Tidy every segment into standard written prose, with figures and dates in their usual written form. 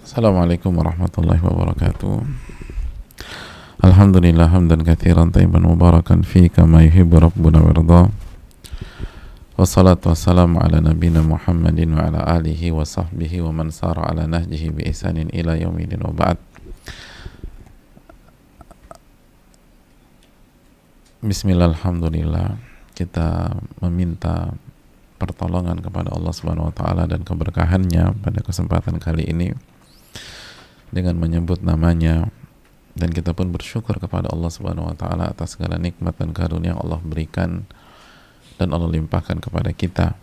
Assalamualaikum warahmatullahi wabarakatuh. Alhamdulillah hamdan katsiran thayyiban mubarakan fi kama yuhibbu rabbuna wa yarda. Wassalatu wassalamu ala nabiyyina Muhammadin wa ala alihi wa sahbihi wa man sara ala nahjihi bi ihsanin ila yaumil wa ba'd. Bismillah, alhamdulillah. Kita meminta pertolongan kepada Allah Subhanahu wa taala dan keberkahannya pada kesempatan kali ini dengan menyebut namanya, dan kita pun bersyukur kepada Allah Subhanahu wa taala atas segala nikmat dan karunia yang Allah berikan dan Allah limpahkan kepada kita,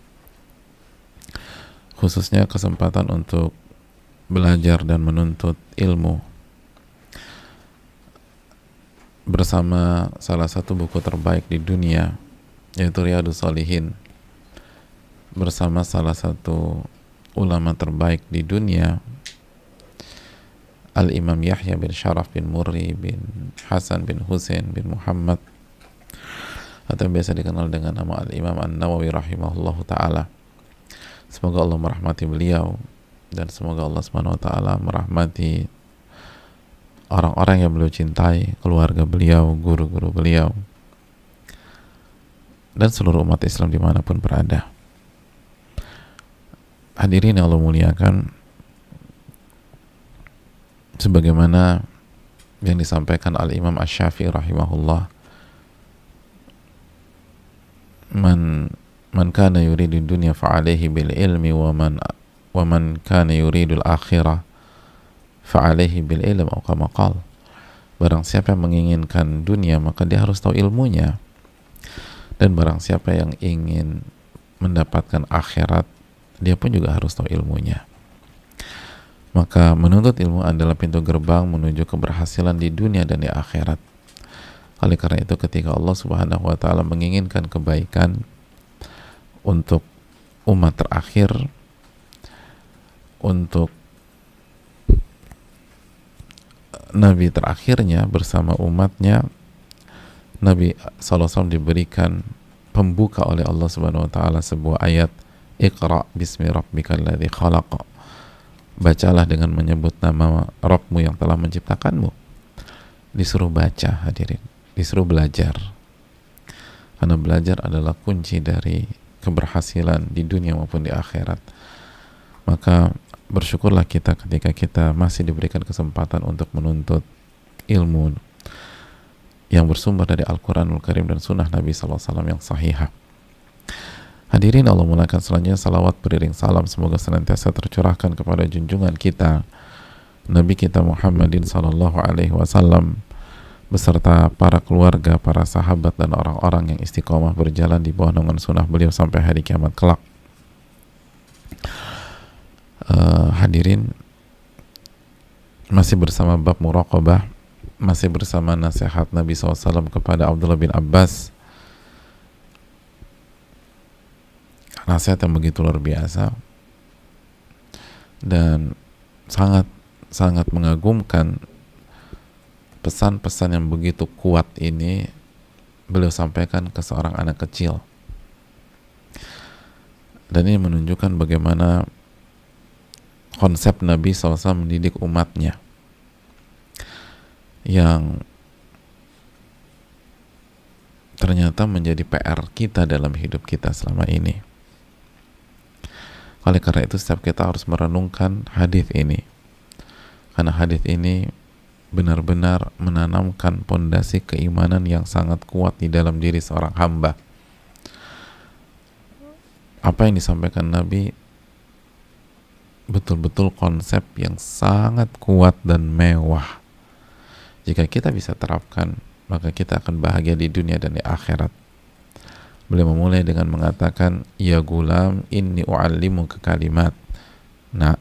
khususnya kesempatan untuk belajar dan menuntut ilmu bersama salah satu buku terbaik di dunia, yaitu Riyadhus Shalihin, bersama salah satu ulama terbaik di dunia, Al-Imam Yahya bin Sharaf bin Murri bin Hasan bin Husain bin Muhammad, atau biasa dikenal dengan nama Al-Imam An-Nawawi rahimahullahu ta'ala. Semoga Allah merahmati beliau, dan semoga Allah Subhanahu wa ta'ala merahmati orang-orang yang beliau cintai, keluarga beliau, guru-guru beliau, dan seluruh umat Islam dimanapun berada. Hadirin yang Allah muliakan, sebagaimana yang disampaikan Al-Imam Asy-Syafi'i rahimahullah, man kana yuridu dunya fa'alaihi bil ilmi wa man kana yuridul akhirah fa'alaihi bil ilm, atau kama qala. Barang siapa yang menginginkan dunia, maka dia harus tahu ilmunya, dan barang siapa yang ingin mendapatkan akhirat, dia pun juga harus tahu ilmunya. Maka menuntut ilmu adalah pintu gerbang menuju keberhasilan di dunia dan di akhirat. Oleh karena itu, ketika Allah Subhanahu wa taala menginginkan kebaikan untuk umat terakhir, untuk Nabi terakhirnya bersama umatnya, Nabi SAW diberikan pembuka oleh Allah Subhanahu wa taala sebuah ayat, Iqra bismi rabbikal ladzi khalaq. Bacalah dengan menyebut nama Rabbmu yang telah menciptakanmu. Disuruh baca, hadirin, disuruh belajar, karena belajar adalah kunci dari keberhasilan di dunia maupun di akhirat. Maka bersyukurlah kita ketika kita masih diberikan kesempatan untuk menuntut ilmu yang bersumber dari Al-Quranul Karim dan Sunnah Nabi SAW yang sahihah. Hadirin Allah muliakan, selanjutnya salawat beriring salam semoga senantiasa tercurahkan kepada junjungan kita Nabi kita Muhammadin sallallahu alaihi wasallam beserta para keluarga, para sahabat, dan orang-orang yang istiqomah berjalan di bawah naungan sunnah beliau sampai hari kiamat kelak. Hadirin, masih bersama bab muraqabah, masih bersama nasihat Nabi SAW kepada Abdullah bin Abbas. Nasihat yang begitu luar biasa dan sangat mengagumkan. Pesan-pesan yang begitu kuat ini beliau sampaikan ke seorang anak kecil, dan ini menunjukkan bagaimana konsep Nabi SAW mendidik umatnya, yang ternyata menjadi PR kita dalam hidup kita selama ini. Oleh karena itu, setiap kita harus merenungkan hadis ini, karena hadis ini benar-benar menanamkan pondasi keimanan yang sangat kuat di dalam diri seorang hamba. Apa yang disampaikan Nabi betul-betul konsep yang sangat kuat dan mewah. Jika kita bisa terapkan, maka kita akan bahagia di dunia dan di akhirat. Beliau memulai dengan mengatakan, ya gulam, inni u'allimuka kalimat. Nah,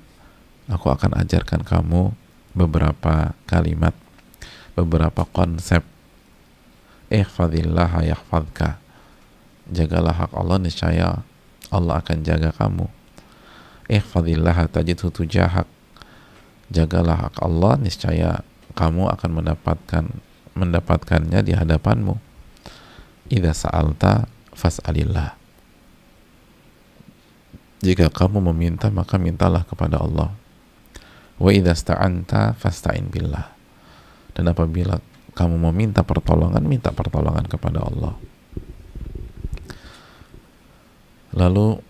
aku akan ajarkan kamu beberapa kalimat, beberapa konsep. Ihfadhillaha yahfadhka. Jagalah hak Allah, niscaya Allah akan jaga kamu. Ihfadhillaha tajidhu tujahak. Jagalah hak Allah, niscaya kamu akan mendapatkannya di hadapanmu. Idza sa'alta fas'alillah. Jika kamu meminta, maka mintalah kepada Allah. Wa idza sta'anta fasta'in billah. Dan apabila kamu meminta pertolongan, minta pertolongan kepada Allah. Lalu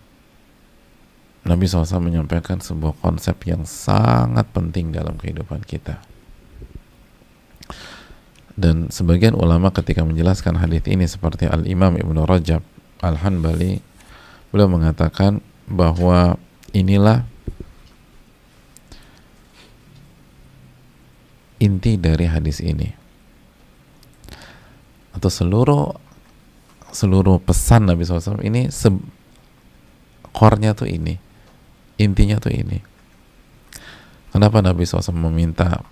Nabi SAW menyampaikan sebuah konsep yang sangat penting dalam kehidupan kita. Dan sebagian ulama ketika menjelaskan hadis ini seperti Al-Imam Ibnu Rajab Al-Hanbali, beliau mengatakan bahwa inilah inti dari hadis ini, atau seluruh pesan Nabi SAW ini, core-nya tuh ini, intinya tuh ini. Kenapa Nabi SAW meminta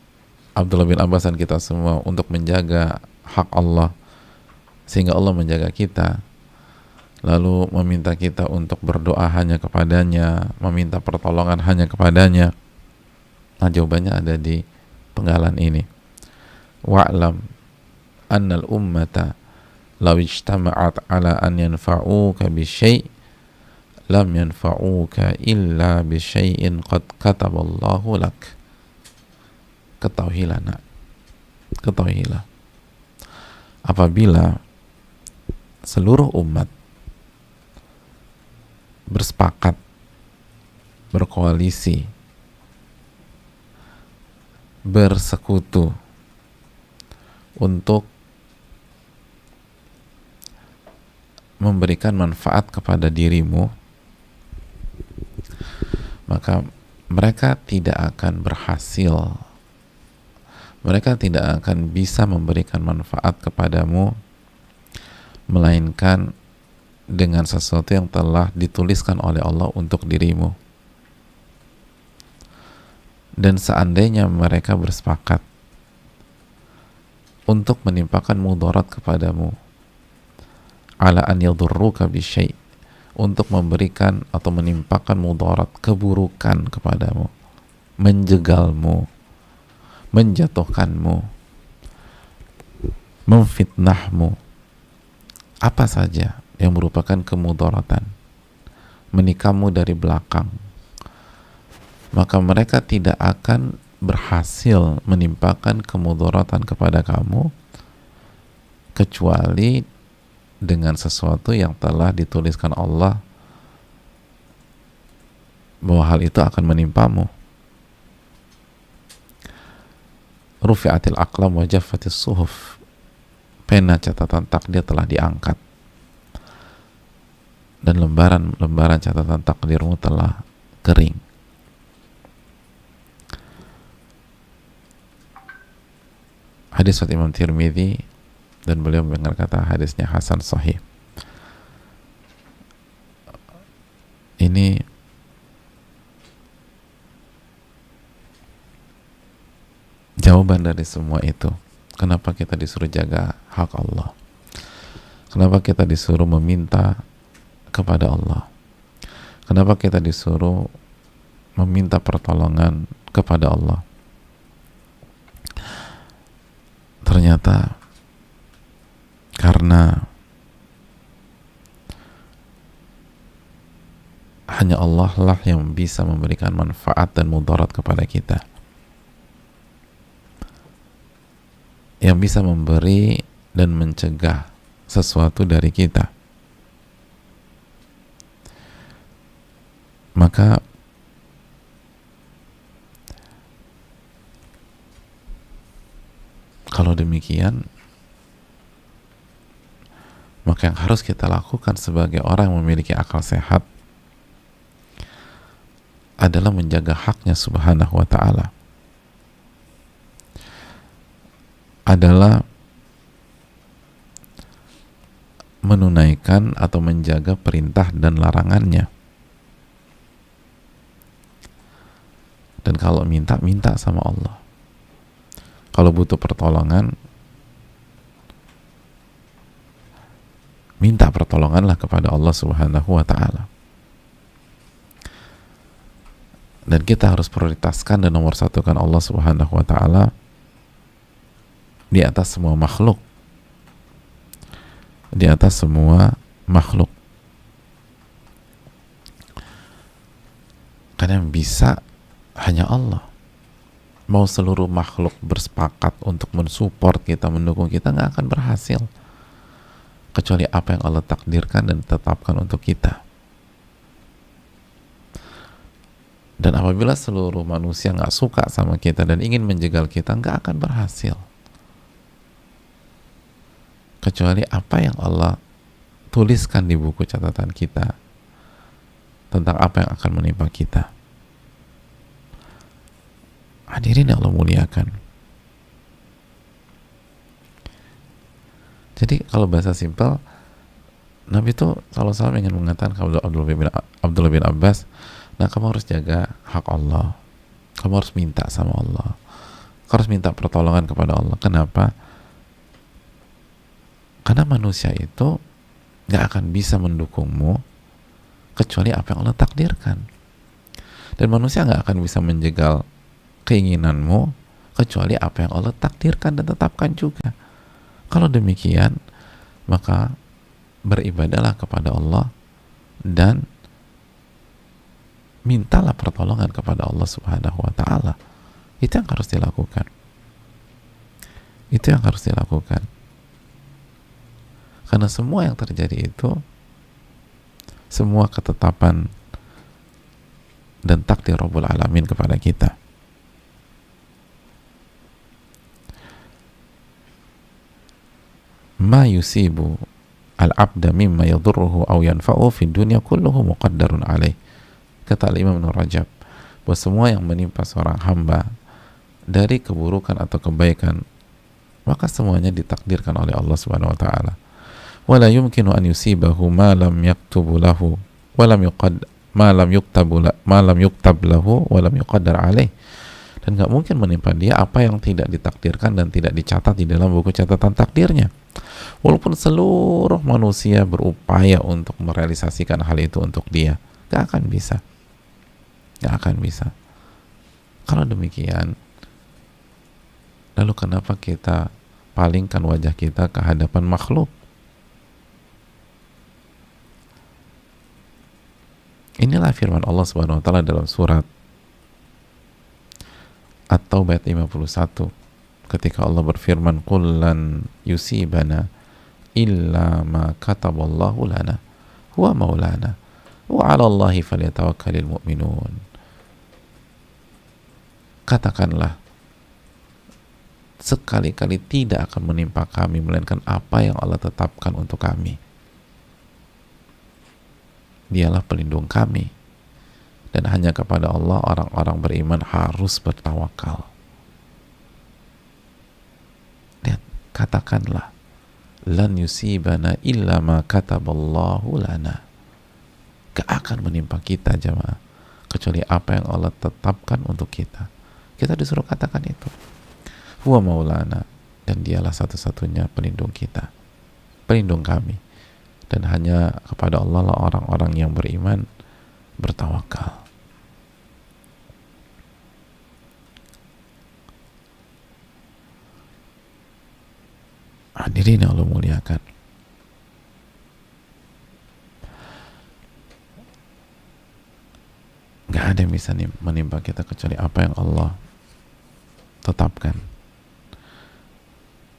Abdullah bin Abbas dan kita semua untuk menjaga hak Allah sehingga Allah menjaga kita, lalu meminta kita untuk berdoa hanya kepadanya, meminta pertolongan hanya kepadanya? Nah, jawabannya ada di penggalan ini. Wa'lam annal ummata law ijtama'at ala an yanfa'uka bi syai' lam yanfa'uka illa bi syai'in qad kataballahu lak. Ketahuilah nak, ketahuilah, apabila seluruh umat bersepakat, berkoalisi, bersekutu untuk memberikan manfaat kepada dirimu, maka mereka tidak akan berhasil, mereka tidak akan bisa memberikan manfaat kepadamu melainkan dengan sesuatu yang telah dituliskan oleh Allah untuk dirimu. Dan seandainya mereka bersepakat untuk menimpakan mudarat kepadamu, ala an yadurruka bisyai', untuk memberikan atau menimpakan mudarat, keburukan kepadamu, menjegalmu, menjatuhkanmu, memfitnahmu, apa saja yang merupakan kemudaratan, menikahmu dari belakang, maka mereka tidak akan berhasil menimpakan kemudaratan kepada kamu kecuali dengan sesuatu yang telah dituliskan Allah bahwa hal itu akan menimpamu. Rufi'atil aqlam wa jaffatis suhuf, pena catatan takdir telah diangkat dan lembaran catatan takdirmu telah kering. Hadis dari Imam Tirmidzi, dan beliau mendengar kata hadisnya hasan sahih. Ini jawaban dari semua itu. Kenapa kita disuruh jaga hak Allah? Kenapa kita disuruh meminta kepada Allah? Kenapa kita disuruh meminta pertolongan kepada Allah? Ternyata karena hanya Allah lah yang bisa memberikan manfaat dan mudarat kepada kita, yang bisa memberi dan mencegah sesuatu dari kita. Maka kalau demikian, maka yang harus kita lakukan sebagai orang yang memiliki akal sehat adalah menjaga haknya Subhanahu wa ta'ala, adalah menunaikan atau menjaga perintah dan larangannya. Dan kalau minta sama Allah. Kalau butuh pertolongan, minta pertolonganlah kepada Allah Subhanahu wa ta'ala. Dan kita harus prioritaskan dan nomor satukan Allah Subhanahu wa ta'ala di atas semua makhluk, di atas semua makhluk. Karena yang bisa hanya Allah. mau seluruh makhluk bersepakat untuk mensupport kita, mendukung kita, nggak akan berhasil kecuali apa yang Allah takdirkan dan tetapkan untuk kita. Dan apabila seluruh manusia nggak suka sama kita dan ingin menjegal kita, nggak akan berhasil kecuali apa yang Allah tuliskan di buku catatan kita tentang apa yang akan menimpa kita. Hadirin yang Allah muliakan. Jadi kalau bahasa simpel, Nabi itu SAW ingin mengatakan kepada Abdullah bin Abbas, nah kamu harus jaga hak Allah, kamu harus minta sama Allah, kamu harus minta pertolongan kepada Allah. Kenapa? Karena manusia itu gak akan bisa mendukungmu kecuali apa yang Allah takdirkan, dan manusia gak akan bisa menjegal keinginanmu kecuali apa yang Allah takdirkan dan tetapkan juga. Kalau demikian, maka beribadahlah kepada Allah dan mintalah pertolongan kepada Allah Subhanahu wa ta'ala. Itu yang harus dilakukan. Itu yang harus dilakukan. Karena semua yang terjadi itu, semua ketetapan dan takdir Rabbul Alamin kepada kita. Ma yusibu al-abda mimma yadurruhu aw yanfa'u fi dunya kulluhu muqaddarun alaih. Kata Imam Ibnu Rajab, bahwa semua yang menimpa seorang hamba dari keburukan atau kebaikan, maka semuanya ditakdirkan oleh Allah Subhanahu wa taala. Wala yumkinu an yusibahu ma lam yaktubu lahu wa lam yuqad ma lam yuktab lahu wa lam yuqaddar alaih. Dan gak mungkin menimpa dia apa yang tidak ditakdirkan dan tidak dicatat di dalam buku catatan takdirnya. Walaupun seluruh manusia berupaya untuk merealisasikan hal itu untuk dia, gak akan bisa. Gak akan bisa. Kalau demikian, lalu kenapa kita palingkan wajah kita ke hadapan makhluk? Inilah firman Allah Subhanahu wa taala dalam surat At-Taubah 51 ketika Allah berfirman, "Qul lan yusibana illa ma kataballahu lana huwa maulana wa 'ala Allahi falyatawakkalul mu'minun." Katakanlah, sekali-kali tidak akan menimpa kami melainkan apa yang Allah tetapkan untuk kami. Dialah pelindung kami, dan hanya kepada Allah orang-orang beriman harus bertawakal. Lihat, katakanlah, lan yusibana illa ma kataballahu lana. Gak akan menimpa kita jemaah kecuali apa yang Allah tetapkan untuk kita. Kita disuruh katakan itu. Huwa maulana, dan dialah satu-satunya pelindung kita, pelindung kami, dan hanya kepada Allah lah orang-orang yang beriman bertawakal. Hadirin yang Allah muliakan, gak ada yang bisa menimpa kita kecuali apa yang Allah tetapkan.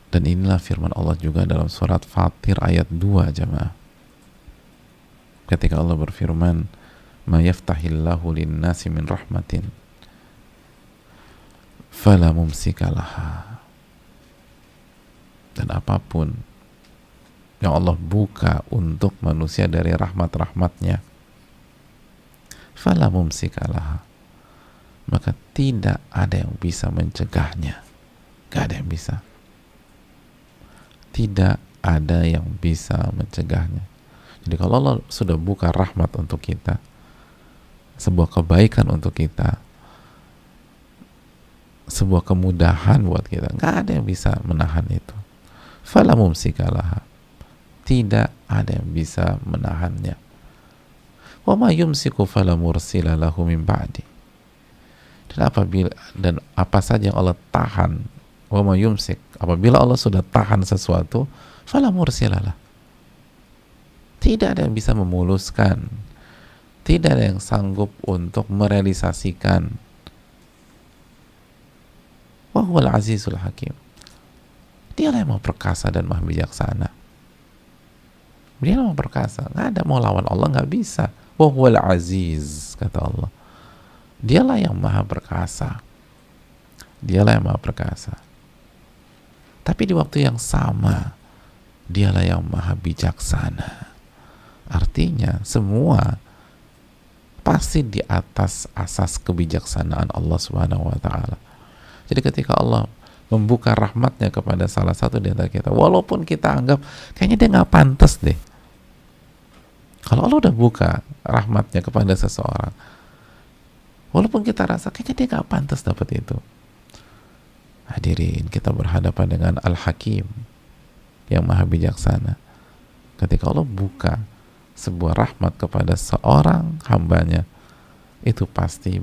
Dan inilah firman Allah juga dalam surat Fatir ayat 2 jemaah, ketika Allah berfirman, "Ma yaftahillahu lin-nasi min rahmatin fala mumsika laha." Dan apapun yang Allah buka untuk manusia dari rahmat-rahmatnya, fala mumsika laha, maka tidak ada yang bisa mencegahnya. Gak ada yang bisa. Tidak ada yang bisa mencegahnya. Jadi kalau Allah sudah buka rahmat untuk kita, sebuah kebaikan untuk kita, sebuah kemudahan buat kita, gak ada yang bisa menahan itu. Fala mumsika laha, tidak ada yang bisa menahannya. Wa ma yumsiku fala mursila lahu min ba'di. Dan apa saja yang Allah tahan, wa ma yumsik, apabila Allah sudah tahan sesuatu, fala mursila lah, tidak ada yang bisa memuluskan, tidak ada yang sanggup untuk merealisasikan Wahuwal azizul hakim. Dialah yang maha perkasa dan maha bijaksana. Dia maha perkasa, nggak ada mau lawan Allah, nggak bisa. Wahuwal aziz, kata Allah. Dialah yang maha perkasa. Dialah yang maha perkasa. Tapi di waktu yang sama, dialah yang maha bijaksana. Artinya semua pasti di atas asas kebijaksanaan Allah Subhanahu wa taala. Jadi ketika Allah membuka rahmatnya kepada salah satu di antara kita, walaupun kita anggap kayaknya dia nggak pantas deh. Kalau Allah udah buka rahmatnya kepada seseorang, walaupun kita rasa kayaknya dia nggak pantas dapat itu. Hadirin, kita berhadapan dengan Al-Hakim yang maha bijaksana. Ketika Allah buka sebuah rahmat kepada seorang hambanya, itu pasti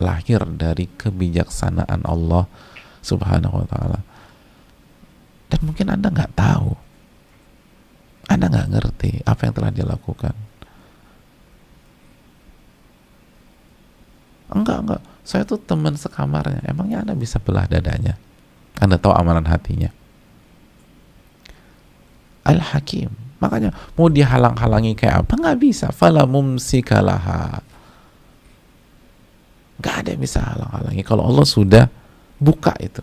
lahir dari kebijaksanaan Allah Subhanahu wa ta'ala. Dan mungkin Anda nggak tahu, Anda nggak ngerti apa yang telah dia lakukan. Enggak, saya tuh teman sekamarnya. Emangnya Anda bisa belah dadanya? Anda tahu amalan hatinya. Al-Hakim. Makanya mau dihalang-halangi kayak apa, nggak bisa. Fala mumsikalaha. Nggak ada yang bisa halang-halangi. Kalau Allah sudah buka itu,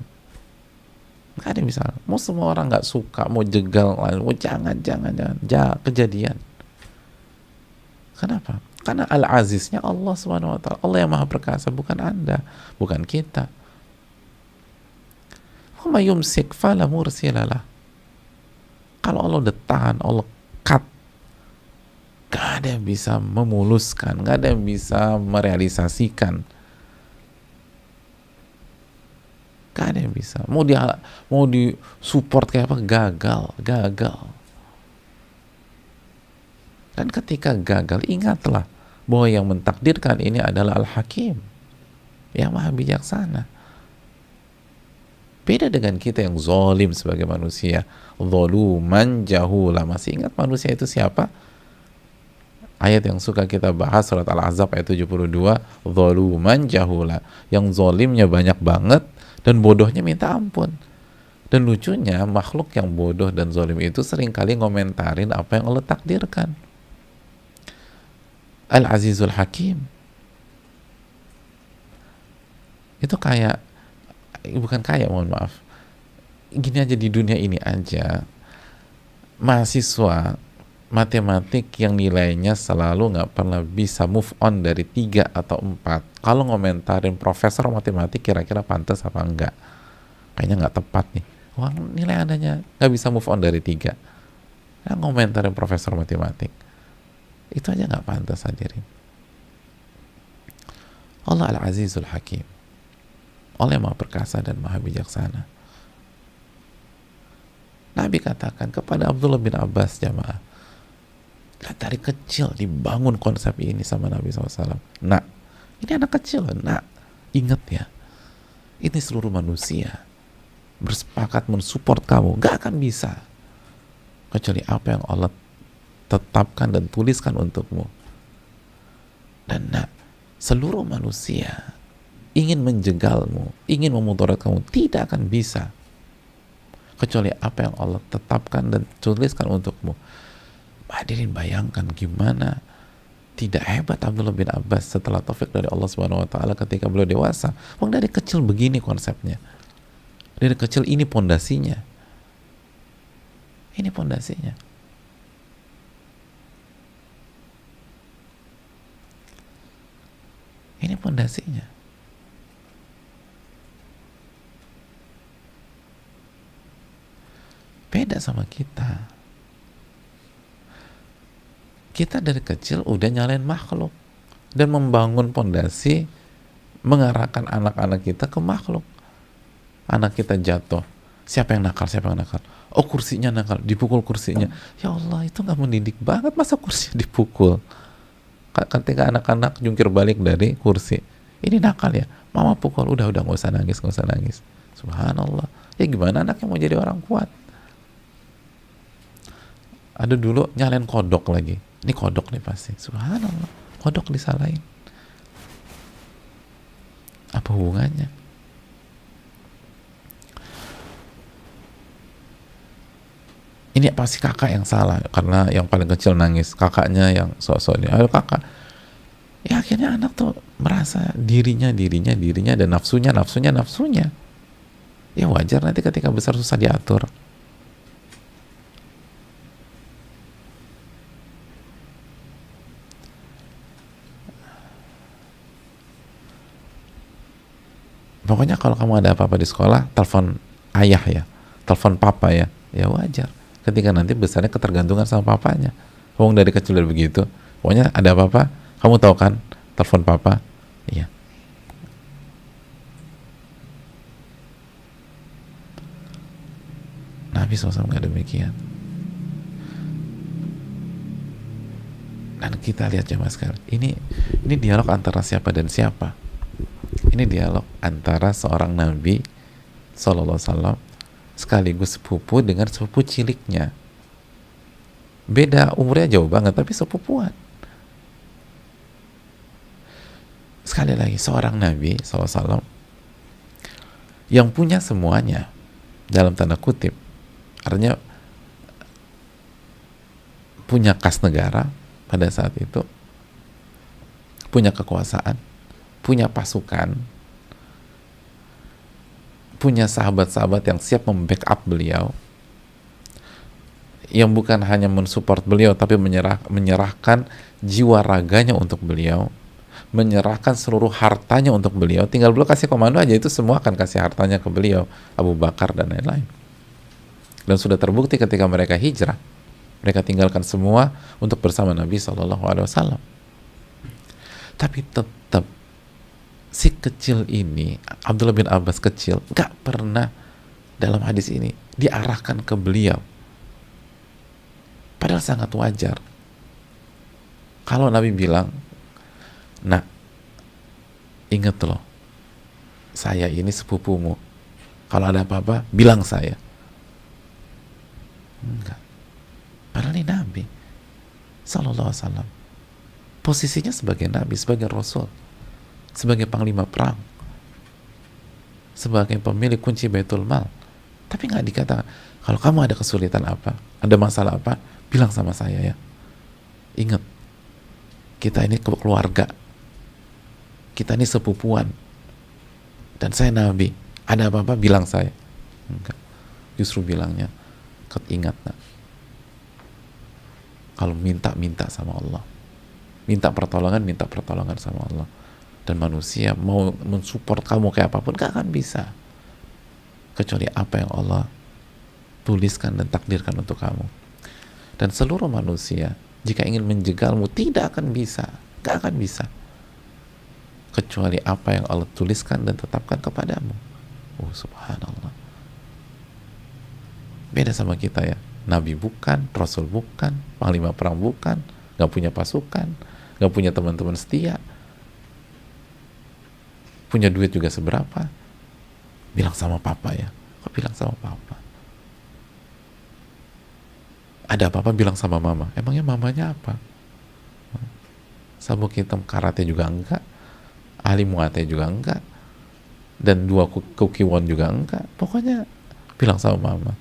nggak ada yang bisa. Mau semua orang nggak suka, mau jegal, mau jangan kejadian. Kenapa? Karena Al-Aziznya Allah Subhanahu wa ta'ala. Allah yang maha perkasa, bukan Anda, bukan kita. Wa may yumsik fala mursilalah. Kalau Allah udah tahan, Allah cut, gak ada yang bisa memuluskan, gak ada yang bisa merealisasikan, gak ada yang bisa. Mau di support kayak apa, gagal. Dan ketika gagal, ingatlah bahwa yang mentakdirkan ini adalah Al-Hakim yang maha bijaksana. Beda dengan kita yang zalim sebagai manusia, zaluman jahula. Masih ingat manusia itu siapa? Ayat yang suka kita bahas, surat Al-Ahzab ayat 72, zaluman jahula, yang zalimnya banyak banget dan bodohnya minta ampun. Dan lucunya, makhluk yang bodoh dan zalim itu seringkali ngomentarin apa yang Allah takdirkan. Al-Azizul Hakim itu kayak, bukan kayak, mohon maaf, gini aja, di dunia ini aja mahasiswa matematik yang nilainya selalu nggak pernah bisa move on dari 3 atau 4, kalau ngomentarin profesor matematik kira-kira pantas apa enggak, kayaknya nggak tepat nih, wah nilai andanya nggak bisa move on dari 3, nah, ngomentarin profesor matematik itu aja nggak pantas. Hadirin, Allah Al-Azizul Hakim, Allah yang maha perkasa dan maha bijaksana. Nabi katakan kepada Abdullah bin Abbas, jamaah, dari kecil dibangun konsep ini sama Nabi SAW. Nah, ini anak kecil, nah, ingat ya, ini seluruh manusia bersepakat mensupport kamu, gak akan bisa kecuali apa yang Allah tetapkan dan tuliskan untukmu. Dan nak, seluruh manusia ingin menjegalmu, ingin memudarat kamu, tidak akan bisa kecuali apa yang Allah tetapkan dan tuliskan untukmu. Hadirin, bayangkan gimana tidak hebat Abdullah bin Abbas setelah taufik dari Allah Subhanahu wa taala ketika beliau dewasa. Wong dari kecil begini konsepnya. Dari kecil ini pondasinya. Ini pondasinya. Ini pondasinya. Beda sama kita. Kita dari kecil udah nyalain makhluk dan membangun pondasi, mengarahkan anak-anak kita ke makhluk. Anak kita jatuh, siapa yang nakal? Oh, kursinya nakal, dipukul kursinya. Ya Allah, itu nggak mendidik banget, masa kursinya dipukul? Ketika anak-anak jungkir balik dari kursi, ini nakal ya, mama pukul, udah nggak usah nangis. Subhanallah, ya gimana anaknya mau jadi orang kuat? Ada dulu nyalain kodok lagi, ini kodok nih pasti, subhanallah, kodok disalahin, apa hubungannya? Ini pasti kakak yang salah karena yang paling kecil nangis, kakaknya yang sok-sok ini, ayo kakak. Ya akhirnya anak tuh merasa dirinya dan nafsunya. Ya wajar nanti ketika besar susah diatur. Pokoknya kalau kamu ada apa-apa di sekolah, telepon ayah ya, telepon papa ya, ya wajar. Ketika nanti besarnya ketergantungan sama papanya. Wong dari kecil dari begitu. Pokoknya ada apa-apa, kamu tahu kan, telepon papa. Iya. Nabi SAW nggak demikian. Dan kita lihat jemaah sekalian, ini dialog antara siapa dan siapa. Ini dialog antara seorang Nabi SAW sekaligus sepupu dengan sepupu ciliknya. Beda umurnya jauh banget, tapi sepupuan. Sekali lagi, seorang Nabi SAW yang punya semuanya, dalam tanda kutip, artinya punya kas negara pada saat itu, punya kekuasaan, punya pasukan, punya sahabat-sahabat yang siap membackup beliau, yang bukan hanya mensupport beliau tapi menyerahkan jiwa raganya untuk beliau, menyerahkan seluruh hartanya untuk beliau. Tinggal beliau kasih komando aja, itu semua akan kasih hartanya ke beliau, Abu Bakar dan lain-lain. Dan sudah terbukti ketika mereka hijrah, mereka tinggalkan semua untuk bersama Nabi SAW. Tapi tetap si kecil ini, Abdullah bin Abbas kecil, gak pernah dalam hadis ini diarahkan ke beliau. Padahal sangat wajar kalau Nabi bilang, nah, ingat loh, saya ini sepupumu, kalau ada apa-apa bilang saya. Enggak. Padahal ini Nabi SAW, posisinya sebagai Nabi, sebagai Rasul, sebagai panglima perang, sebagai pemilik kunci Baitul Mal. Tapi nggak dikatakan, kalau kamu ada kesulitan apa, ada masalah apa, bilang sama saya ya. Ingat, kita ini keluarga, kita ini sepupuan, dan saya Nabi, ada apa-apa bilang saya. Enggak. Justru bilangnya, ingat nak, kalau minta sama Allah, minta pertolongan sama Allah. Dan manusia mau mensupport kamu kayak apapun gak akan bisa, kecuali apa yang Allah tuliskan dan takdirkan untuk kamu. Dan seluruh manusia jika ingin menjegalmu tidak akan bisa, gak akan bisa, kecuali apa yang Allah tuliskan dan tetapkan kepadamu. Oh subhanallah, beda sama kita ya. Nabi bukan, Rasul bukan, panglima perang bukan, gak punya pasukan, gak punya teman-teman setia, punya duit juga seberapa, bilang sama papa ya. Kok bilang sama papa? Ada apa-apa bilang sama mama. Emangnya mamanya apa? Sabuk hitam karate juga enggak, ahli muate juga enggak, dan 2 kukiwon juga enggak. Pokoknya bilang sama mama.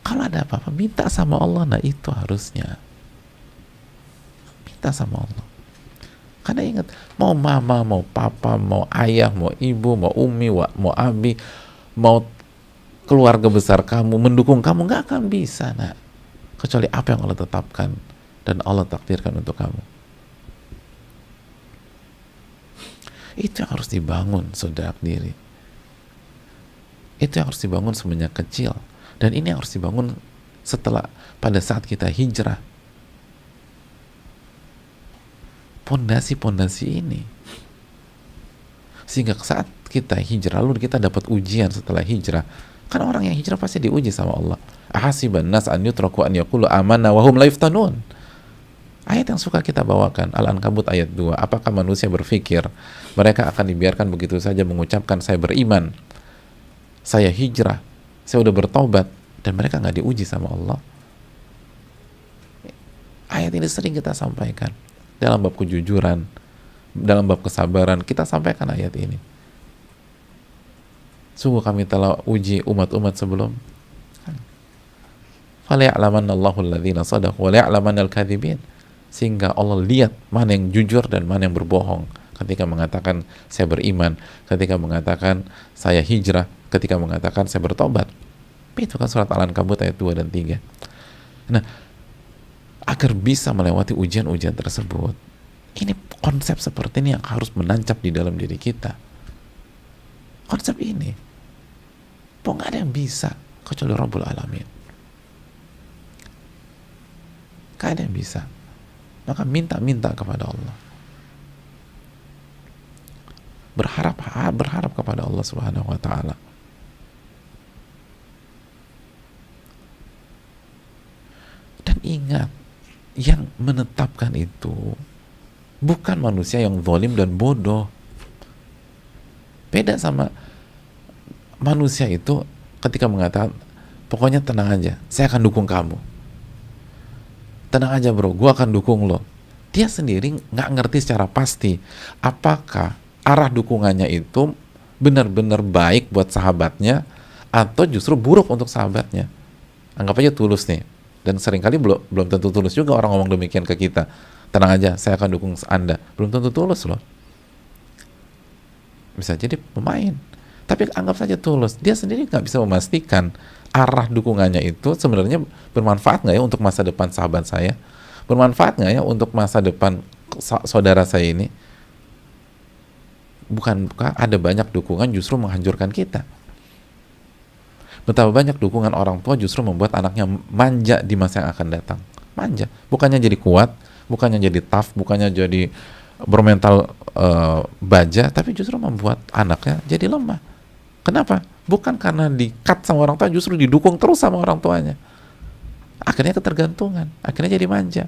Kalau ada apa-apa minta sama Allah. Nah itu harusnya minta sama Allah. Karena ingat, mau mama, mau papa, mau ayah, mau ibu, mau umi, mau abi, mau keluarga besar kamu mendukung kamu, nggak akan bisa, nak, kecuali apa yang Allah tetapkan dan Allah takdirkan untuk kamu. Itu yang harus dibangun, saudara diri. Itu yang harus dibangun semenjak kecil, dan ini yang harus dibangun setelah, pada saat kita hijrah. Pondasi ini, sehingga saat kita hijrah, lalu kita dapat ujian setelah hijrah. Kan orang yang hijrah pasti diuji sama Allah. Ahasiban nas an yutraku an yaqulu amanna wa hum la yuftanun. Ayat yang suka kita bawakan, Al-Ankabut ayat 2. Apakah manusia berpikir mereka akan dibiarkan begitu saja mengucapkan saya beriman, saya hijrah, saya udah bertobat, dan mereka nggak diuji sama Allah? Ayat ini sering kita sampaikan dalam bab kejujuran, dalam bab kesabaran, kita sampaikan ayat ini. Sungguh kami telah uji umat-umat sebelum. Falaya'lamannallahu alladhina sadaqu wa laya'lamannal kadhibin. Sehingga Allah lihat mana yang jujur dan mana yang berbohong ketika mengatakan saya beriman, ketika mengatakan saya hijrah, ketika mengatakan saya bertobat. Itu kan surat Al-Ankabut ayat 2 dan 3. Nah, agar bisa melewati ujian-ujian tersebut, ini konsep seperti ini yang harus menancap di dalam diri kita. Konsep ini nggak ada yang bisa kecuali Rabbul Alamin. Nggak ada yang bisa. Maka minta kepada Allah. Berharap kepada Allah Subhanahu wa taala. Dan ingat, yang menetapkan itu bukan manusia yang zalim dan bodoh. Beda sama manusia itu ketika mengatakan, pokoknya tenang aja, saya akan dukung kamu. Tenang aja bro, gue akan dukung lo. Dia sendiri nggak ngerti secara pasti apakah arah dukungannya itu benar-benar baik buat sahabatnya atau justru buruk untuk sahabatnya. Anggap aja tulus nih. Dan seringkali belum tentu tulus juga orang ngomong demikian ke kita. Tenang aja, saya akan dukung Anda. Belum tentu tulus loh. Bisa jadi pemain. Tapi anggap saja tulus. Dia sendiri nggak bisa memastikan arah dukungannya itu sebenarnya bermanfaat nggak ya untuk masa depan sahabat saya? Bermanfaat nggak ya untuk masa depan saudara saya ini? Bukankah ada banyak dukungan justru menghancurkan kita? Betapa banyak dukungan orang tua justru membuat anaknya manja di masa yang akan datang. Manja. Bukannya jadi kuat, bukannya jadi tough, bukannya jadi bermental baja, tapi justru membuat anaknya jadi lemah. Kenapa? Bukan karena di-cut sama orang tua, justru didukung terus sama orang tuanya. Akhirnya ketergantungan, akhirnya jadi manja.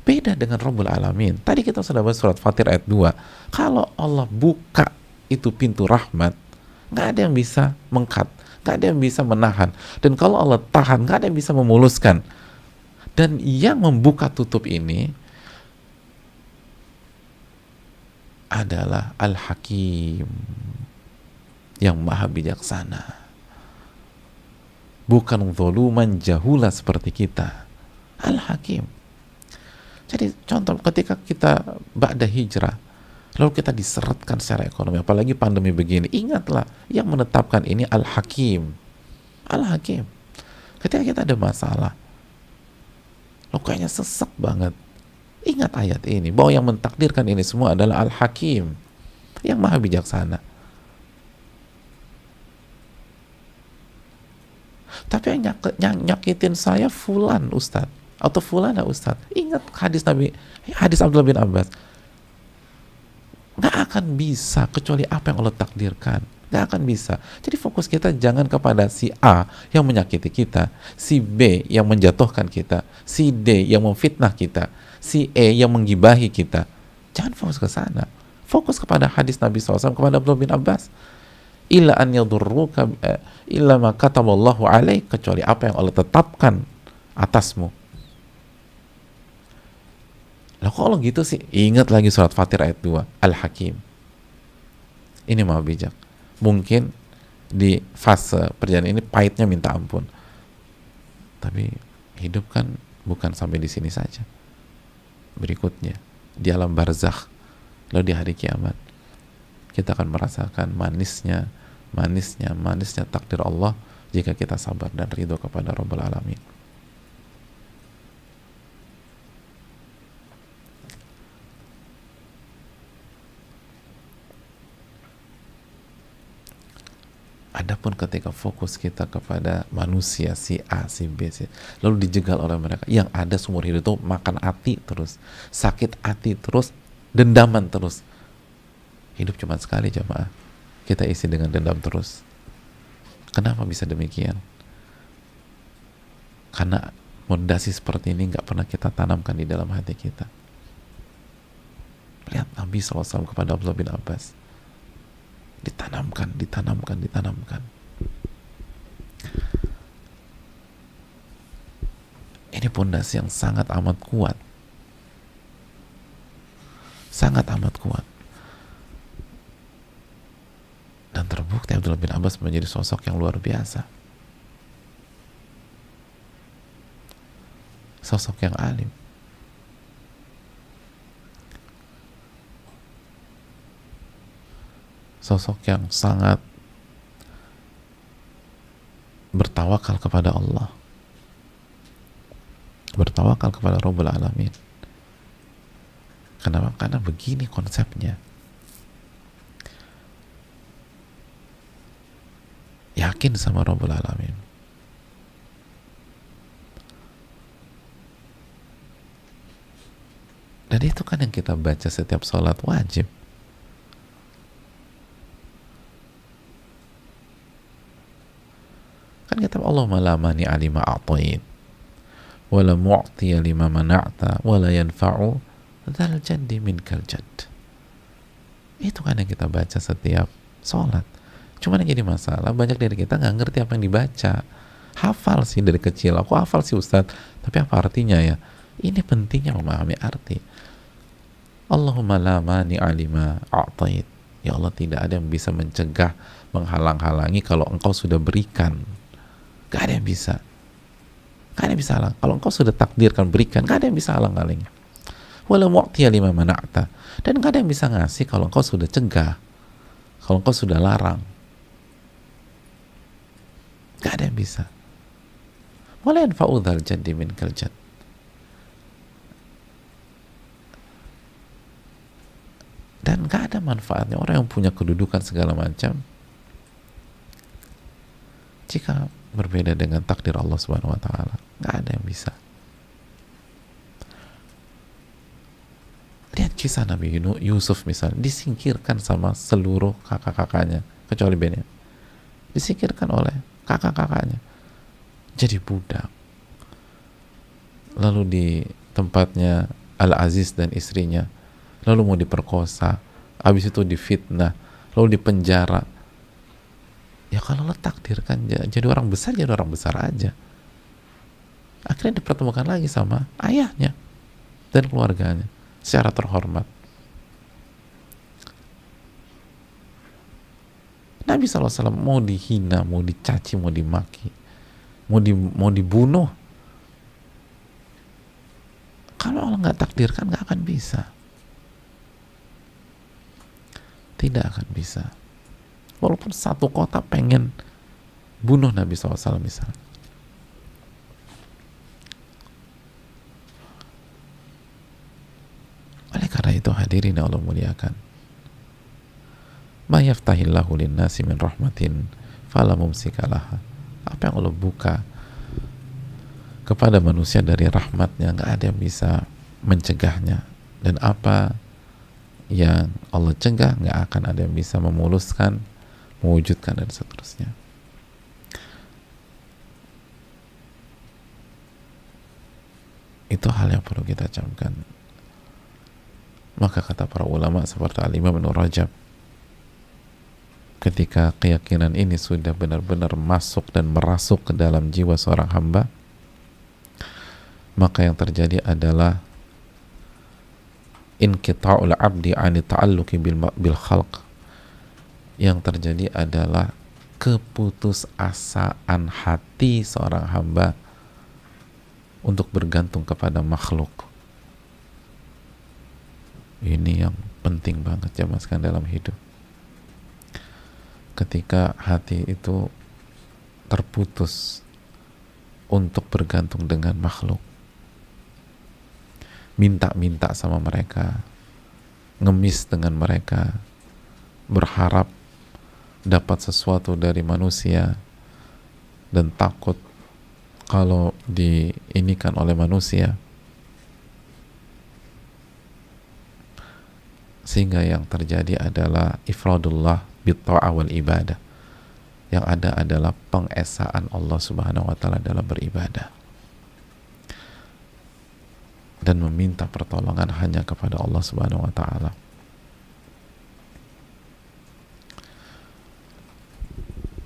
Beda dengan Rabbul Alamin. Tadi kita sudah bahas surat Fatir ayat 2. Kalau Allah buka itu pintu rahmat, nggak ada yang bisa meng-cut, nggak ada yang bisa menahan. Dan kalau Allah tahan, nggak ada yang bisa memuluskan. Dan yang membuka tutup ini adalah Al-Hakim, yang maha bijaksana, bukan zuluman jahula seperti kita. Al-Hakim. Jadi contoh ketika kita ba'da hijrah, lalu kita diseretkan secara ekonomi, apalagi pandemi begini, ingatlah yang menetapkan ini Al-Hakim. Al-Hakim. Ketika kita ada masalah, lo kayaknya sesek banget, ingat ayat ini, bahwa yang mentakdirkan ini semua adalah Al-Hakim, yang maha bijaksana. Tapi yang nyakitin saya fulan Ustadz, atau fulana Ustadz. Ingat hadis Nabi, hadis Abdullah bin Abbas. Nggak akan bisa kecuali apa yang Allah takdirkan. Nggak akan bisa. Jadi fokus kita jangan kepada si A yang menyakiti kita, si B yang menjatuhkan kita, si D yang memfitnah kita, si E yang menggibahi kita. Jangan fokus ke sana. Fokus kepada hadis Nabi SAW, kepada Abdullah bin Abbas. Illa an yadurruka illa ma kataballahu alaik, kecuali apa yang Allah tetapkan atasmu. Lah kalau gitu sih, ingat lagi surat Fatir ayat 2, Al-Hakim. Ini maha bijak. Mungkin di fase perjalanan ini pahitnya minta ampun. Tapi hidup kan bukan sampai di sini saja. Berikutnya, di alam barzakh, lalu di hari kiamat, kita akan merasakan manisnya takdir Allah jika kita sabar dan ridho kepada Rabbul Alamin. Adapun ketika fokus kita kepada manusia si A, si B, lalu dijegal oleh mereka, yang ada seumur hidup itu makan hati terus, sakit hati terus, dendaman terus. Hidup cuma sekali jemaah, kita isi dengan dendam terus. Kenapa bisa demikian? Karena fondasi seperti ini nggak pernah kita tanamkan di dalam hati kita. Lihat Nabi SAW kepada Abdullah bin Abbas, ditanamkan. Ini fondasi yang sangat amat kuat, dan terbukti Abdullah bin Abbas menjadi sosok yang luar biasa. sosok yang alim. Sosok yang sangat bertawakal kepada Allah, bertawakal kepada Rabbul Alamin. Kenapa? Karena begini konsepnya. Yakin sama Rabbul Alamin. Dan itu kan yang kita baca setiap sholat wajib. Kan kata Allah, la mani'a lima a'tait wa la mu'tiya lima mana'ta wa la yanfa'u dzal jaddi minkal jadd. Itu kan yang kita baca setiap sholat. Cuman yang jadi masalah, banyak dari kita nggak ngerti apa yang dibaca. Hafal sih dari kecil, aku hafal sih Ustadz, tapi apa artinya ya? Ini pentingnya memahami arti. Allahumma la mani'a lima a'tait. Ya Allah, tidak ada yang bisa mencegah, menghalang-halangi kalau engkau sudah berikan. Gak ada yang bisa. Gak ada yang bisa halang. Kalau engkau sudah takdirkan berikan, gak ada yang bisa halang-halangi. Wala mu'tiya lima mana'ta. Dan gak ada yang bisa ngasih kalau engkau sudah cegah, kalau engkau sudah larang. Gak ada yang bisa. Wala yanfa'u dzal jaddi minkal jadd. Dan gak ada manfaatnya orang yang punya kedudukan segala macam jika berbeda dengan takdir Allah Subhanahu wa taala. Gak ada yang bisa. Lihat kisah Nabi Yusuf misalnya, disingkirkan sama seluruh kakak-kakaknya kecuali Benyamin. Disingkirkan oleh kakak-kakaknya. Jadi budak. Lalu di tempatnya Al-Aziz dan istrinya, lalu mau diperkosa, habis itu difitnah, lalu dipenjara. Ya kalau lo takdirkan jadi orang besar, jadi orang besar aja. Akhirnya dipertemukan lagi sama ayahnya dan keluarganya secara terhormat. Nabi SAW mau dihina, mau dicaci, mau dimaki, mau dibunuh, kalau Allah nggak takdirkan nggak akan bisa. Tidak akan bisa. Walaupun satu kota pengen bunuh Nabi SAW misalnya. Oleh karena itu hadirin yang Allah muliakan, ma yaftahillahu linnasi min rahmatin fala mumsikalaha. Apa yang Allah buka kepada manusia dari rahmatnya, nggak ada yang bisa mencegahnya. Dan apa yang Allah cegah, nggak akan ada yang bisa memuluskan, mewujudkan, dan seterusnya. Itu hal yang perlu kita camkan. Maka kata para ulama seperti Al-Imam Ibnu Rajab, ketika keyakinan ini sudah benar-benar masuk dan merasuk ke dalam jiwa seorang hamba, maka yang terjadi adalah inqita'ul abdi 'ani ta'alluqi bil khalq. Yang terjadi adalah keputusasaan hati seorang hamba untuk bergantung kepada makhluk. Ini yang penting banget ya mas kan dalam hidup. Ketika hati itu terputus untuk bergantung dengan makhluk, minta-minta sama mereka, ngemis dengan mereka, berharap dapat sesuatu dari manusia, dan takut kalau diinikan oleh manusia, sehingga yang terjadi adalah ifradullah bitta'ah wal ibadah. Yang ada adalah pengesaan Allah Subhanahu wa taala dalam beribadah dan meminta pertolongan hanya kepada Allah Subhanahu wa taala.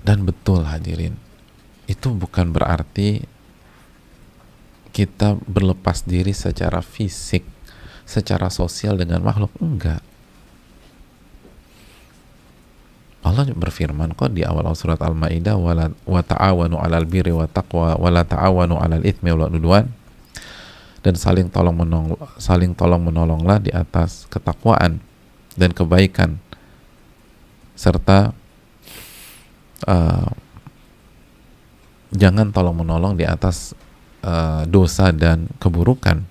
Dan betul hadirin, itu bukan berarti kita berlepas diri secara fisik, secara sosial dengan makhluk, enggak. Allah berfirman kok di awal surat Al-Maidah, wa ta'awanu 'alal birri wa taqwa wa la ta'awanu 'alal itsmi wal 'udwan. dan saling tolong menolonglah di atas ketakwaan dan kebaikan, serta jangan tolong menolong di atas dosa dan keburukan,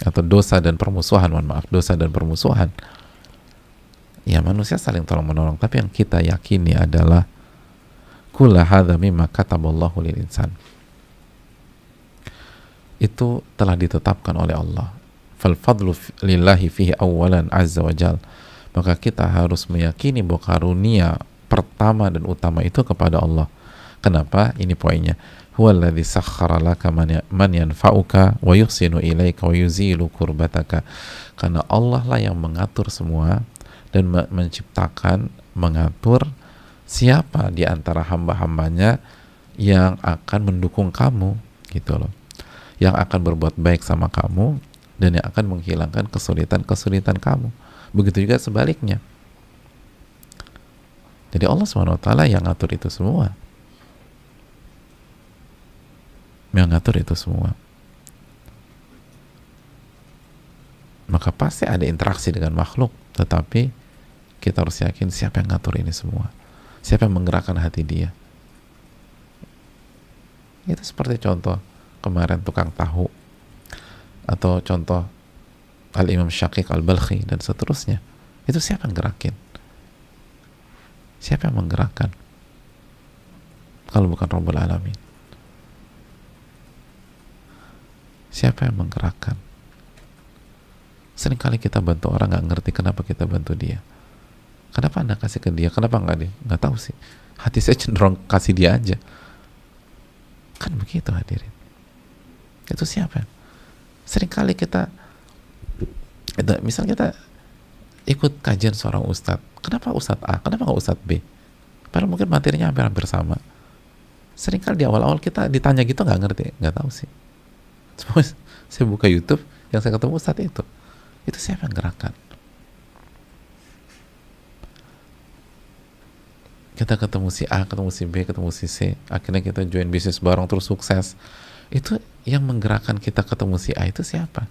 atau dosa dan permusuhan, dosa dan permusuhan. Ya, manusia saling tolong menolong, tapi yang kita yakini adalah kulla hadza mimma kataballahu lil insan, itu telah ditetapkan oleh Allah. Fal fadlu lillahi fihi awalan azza wa jal, maka kita harus meyakini bahwa karunia pertama dan utama itu kepada Allah. Kenapa? Ini poinnya. Huwallazi sakhkhara laka man yanfa'uka wa yuhsinu ilaika wa yuzilu kurbataka. Karena Allah lah yang mengatur semua dan menciptakan, mengatur siapa di antara hamba-hambanya yang akan mendukung kamu, gitu loh, yang akan berbuat baik sama kamu dan yang akan menghilangkan kesulitan-kesulitan kamu. Begitu juga sebaliknya. Jadi Allah SWT yang ngatur itu semua, yang ngatur itu semua. Maka pasti ada interaksi dengan makhluk, tetapi kita harus yakin siapa yang ngatur ini semua, siapa yang menggerakkan hati dia. Itu seperti contoh kemarin tukang tahu, atau contoh Al-Imam Syaqiq Al-Balkhi dan seterusnya. Itu siapa yang gerakin? Siapa yang menggerakkan kalau bukan Rabbul Alamin? Siapa yang menggerakkan? Seringkali kita bantu orang gak ngerti kenapa kita bantu dia. Kenapa Anda kasih ke dia? Kenapa nggak dia? Nggak tahu sih. Hati saya cenderung kasih dia aja. Kan begitu hadirin. Itu siapa? Seringkali kita, misal kita ikut kajian seorang ustadz. Kenapa ustadz A? Kenapa nggak ustadz B? Padahal mungkin materinya hampir sama. Seringkali di awal-awal kita ditanya gitu nggak ngerti. Nggak tahu sih. Terus saya buka YouTube, yang saya ketemu ustadz itu. Itu siapa yang gerakan? Kita ketemu si A, ketemu si B, ketemu si C, akhirnya kita join bisnis bareng terus sukses. Itu yang menggerakkan kita ketemu si A itu siapa?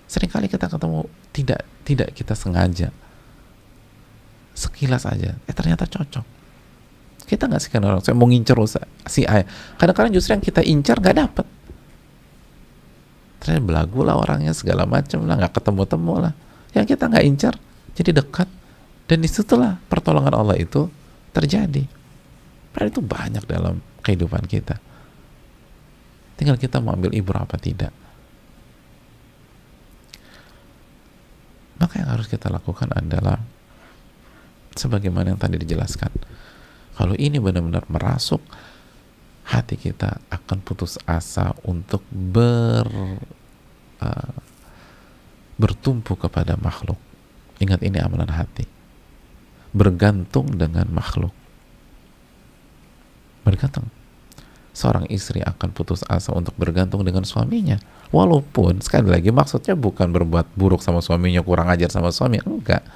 Seringkali kita ketemu tidak kita sengaja, sekilas aja, ternyata cocok. Kita nggak sekian orang, saya mau ngincer si A. Kadang-kadang justru yang kita incar nggak dapet. Ternyata belagu lah orangnya, segala macam lah, nggak ketemu-temu lah. Yang kita nggak incar jadi dekat. Dan disitulah pertolongan Allah itu terjadi. Padahal itu banyak dalam kehidupan kita. Tinggal kita mau ambil ibrah apa tidak. Maka yang harus kita lakukan adalah sebagaimana yang tadi dijelaskan. Kalau ini benar-benar merasuk, hati kita akan putus asa untuk bertumpu kepada makhluk. Ingat, ini amalan hati. Bergantung dengan makhluk. Bergantung. Seorang istri akan putus asa untuk bergantung dengan suaminya. Walaupun, sekali lagi, maksudnya bukan berbuat buruk sama suaminya, kurang ajar sama suami. Enggak.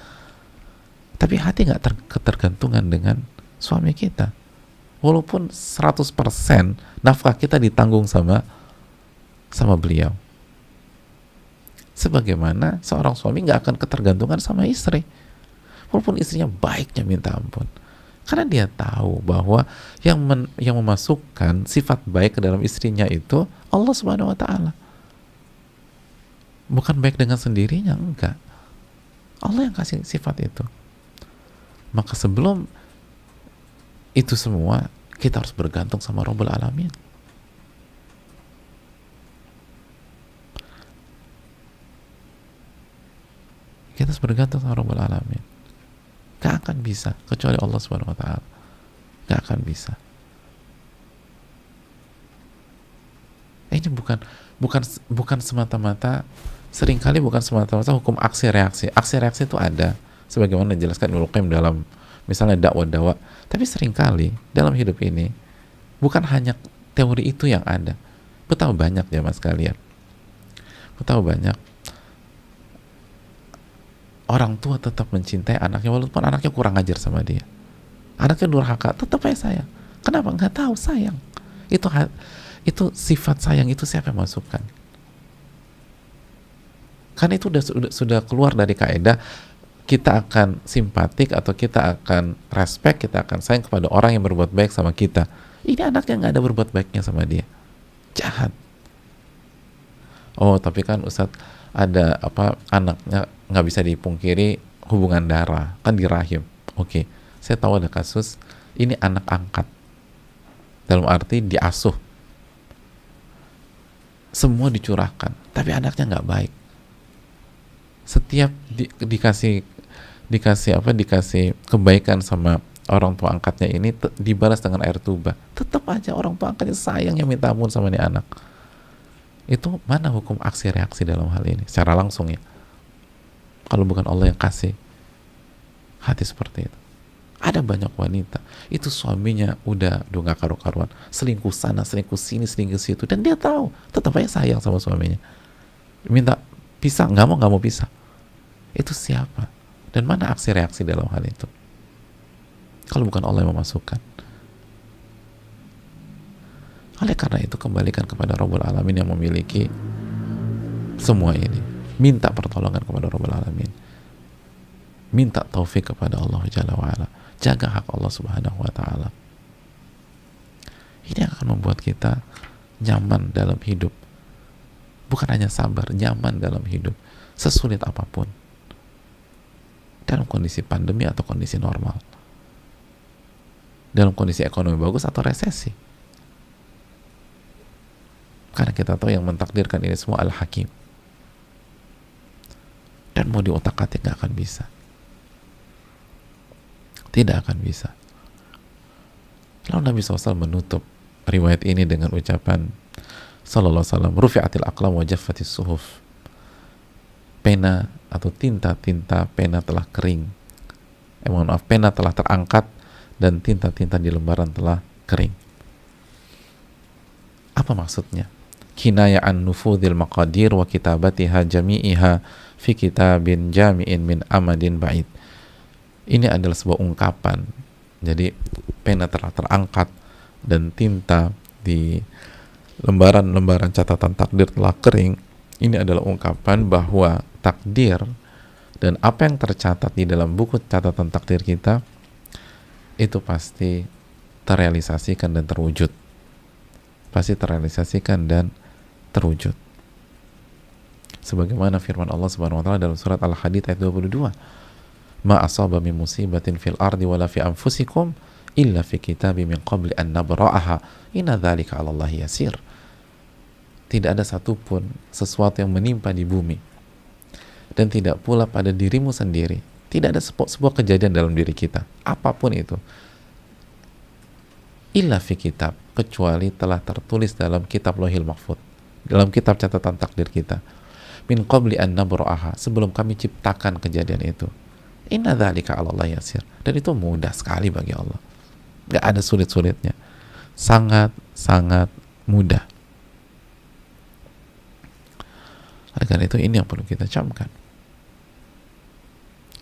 Tapi hati gak ketergantungan dengan suami kita. Walaupun 100% nafkah kita ditanggung sama beliau. Sebagaimana seorang suami gak akan ketergantungan sama istri. Walaupun istrinya baiknya minta ampun, karena dia tahu bahwa yang memasukkan sifat baik ke dalam istrinya itu Allah Subhanahu wa Ta'ala. Bukan baik dengan sendirinya, enggak. Allah yang kasih sifat itu. Maka sebelum itu semua, kita harus bergantung sama Rabbul Alamin. Kita harus bergantung sama Rabbul Alamin. Gak akan bisa kecuali Allah Subhanahu wa Ta'ala. Gak akan bisa. Ini bukan semata-mata, seringkali bukan semata-mata hukum aksi reaksi. Aksi reaksi itu ada, sebagaimana dijelaskan Ibnu Qayyim dalam misalnya dakwah. Tapi seringkali dalam hidup ini bukan hanya teori itu yang ada. Betapa banyak jamaah sekalian. Betapa banyak orang tua tetap mencintai anaknya walaupun anaknya kurang ajar sama dia. Anaknya durhaka, tetap aja sayang. Kenapa? Nggak tahu sayang. Itu sifat sayang itu siapa yang masukkan? Kan itu sudah keluar dari kaidah kita akan simpatik atau kita akan respect, kita akan sayang kepada orang yang berbuat baik sama kita. Ini anaknya nggak ada berbuat baiknya sama dia, jahat. Oh tapi kan Ustadz ada apa, anaknya nggak bisa dipungkiri hubungan darah kan di rahim. Oke, saya tahu ada kasus ini anak angkat, dalam arti diasuh, semua dicurahkan, tapi anaknya nggak baik. Setiap dikasih kebaikan sama orang tua angkatnya ini dibalas dengan air tuba, tetap aja orang tua angkatnya sayang yang minta ampun sama ini anak. Itu mana hukum aksi reaksi dalam hal ini secara langsung ya, kalau bukan Allah yang kasih hati seperti itu? Ada banyak wanita itu suaminya udah gak karu-karuan, selingkuh sana selingkuh sini selingkuh situ, dan dia tahu tetap aja sayang sama suaminya, minta pisah, nggak mau pisah. Itu siapa? Dan mana aksi reaksi dalam hal itu kalau bukan Allah yang memasukkan? Oleh karena itu kembalikan kepada Rabbul Alamin yang memiliki semua ini. Minta pertolongan kepada Rabbul Alamin, minta taufik kepada Allah Jalla wa'ala, jaga hak Allah Subhanahu wa ta'ala. Ini akan membuat kita nyaman dalam hidup, bukan hanya sabar, nyaman dalam hidup sesulit apapun, dalam kondisi pandemi atau kondisi normal, dalam kondisi ekonomi bagus atau resesi. Karena kita tahu yang mentakdirkan ini semua Al-Hakim, dan mau diotak-atik gak akan bisa, tidak akan bisa. Lalu Nabi SAW menutup riwayat ini dengan ucapan sallallahu alaihi wasallam, rufi'atil aqlam wa jaffatis suhuf, pena atau tinta-tinta pena telah kering, pena telah terangkat dan tinta-tinta di lembaran telah kering. Apa maksudnya? Kinaya an nufudil maqadir wa kitabatiha jami'iha fi kitabin jami'in min amadin ba'id. Ini adalah sebuah ungkapan. Jadi pena telah terangkat dan tinta di lembaran-lembaran catatan takdir telah kering. Ini adalah ungkapan bahwa takdir dan apa yang tercatat di dalam buku catatan takdir kita itu pasti terrealisasikan dan terwujud. Pasti terrealisasikan dan terwujud. Sebagaimana firman Allah Subhanahu wa taala dalam surat Al-Hadid ayat 22, "Ma asaba min musibatin fil ardi wala fi anfusikum illa fi kitabim min qabli an nabra'aha inna dzalika 'ala Allah yasir." Tidak ada satupun sesuatu yang menimpa di bumi dan tidak pula pada dirimu sendiri. Tidak ada sebuah kejadian dalam diri kita, apapun itu, illa fi kitab, kecuali telah tertulis dalam kitab Lauhil Mahfuz, dalam kitab catatan takdir kita, min qabli an nabra'aha, sebelum kami ciptakan kejadian itu. Inna dzalika 'ala Allah yasir, dan itu mudah sekali bagi Allah, gak ada sulit-sulitnya, sangat mudah. Oleh karena itu ini yang perlu kita camkan,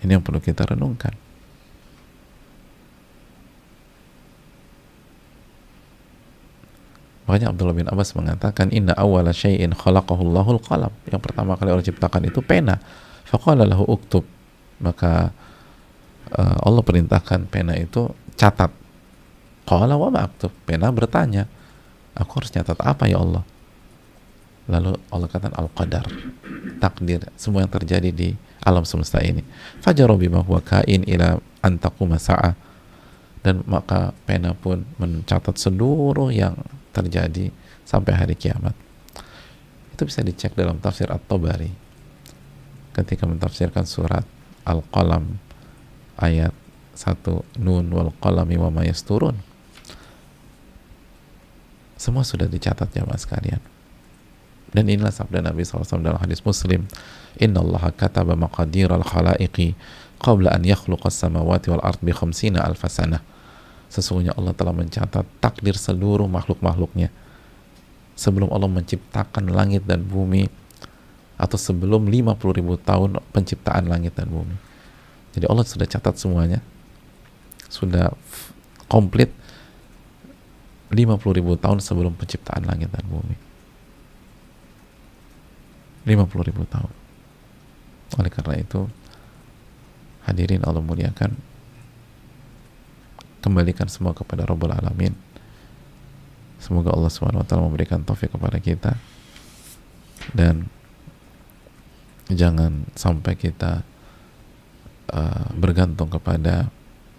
ini yang perlu kita renungkan. Makanya Abdullah bin Abbas mengatakan, inna awwala syai'in khalaqahu Allahul qalam, yang pertama kali Allah ciptakan itu pena. Faqala lahu uktub, maka Allah perintahkan pena itu catat. Qala wa ma aktub, pena bertanya, aku harus catat apa ya Allah? Lalu Allah katakan al-qadar, takdir, semua yang terjadi di alam semesta ini. Fajaru bima huwa kain ila an taquma sa'ah, dan maka pena pun mencatat seluruh yang terjadi sampai hari kiamat. Itu bisa dicek dalam tafsir At-Tabari ketika mentafsirkan surat Al-Qalam ayat 1, nun wal qalami wa ma yasturun. Semua sudah dicatat jamaah sekalian. Dan inilah sabda Nabi SAW dalam hadis Muslim, inna allaha kataba maqadir al-khalaiqi qabla an yakhluqa as-samawati wal ard bi 50 alf sanah. Sesungguhnya Allah telah mencatat takdir seluruh makhluk-makhluknya sebelum Allah menciptakan langit dan bumi, atau sebelum 50.000 tahun penciptaan langit dan bumi. Jadi Allah sudah catat semuanya, sudah komplit 50.000 tahun sebelum penciptaan langit dan bumi. 50.000 tahun. Oleh karena itu, hadirin Allah muliakan, kembalikan semua kepada Rabbul Alamin. Semoga Allah SWT memberikan taufik kepada kita, dan jangan sampai kita bergantung kepada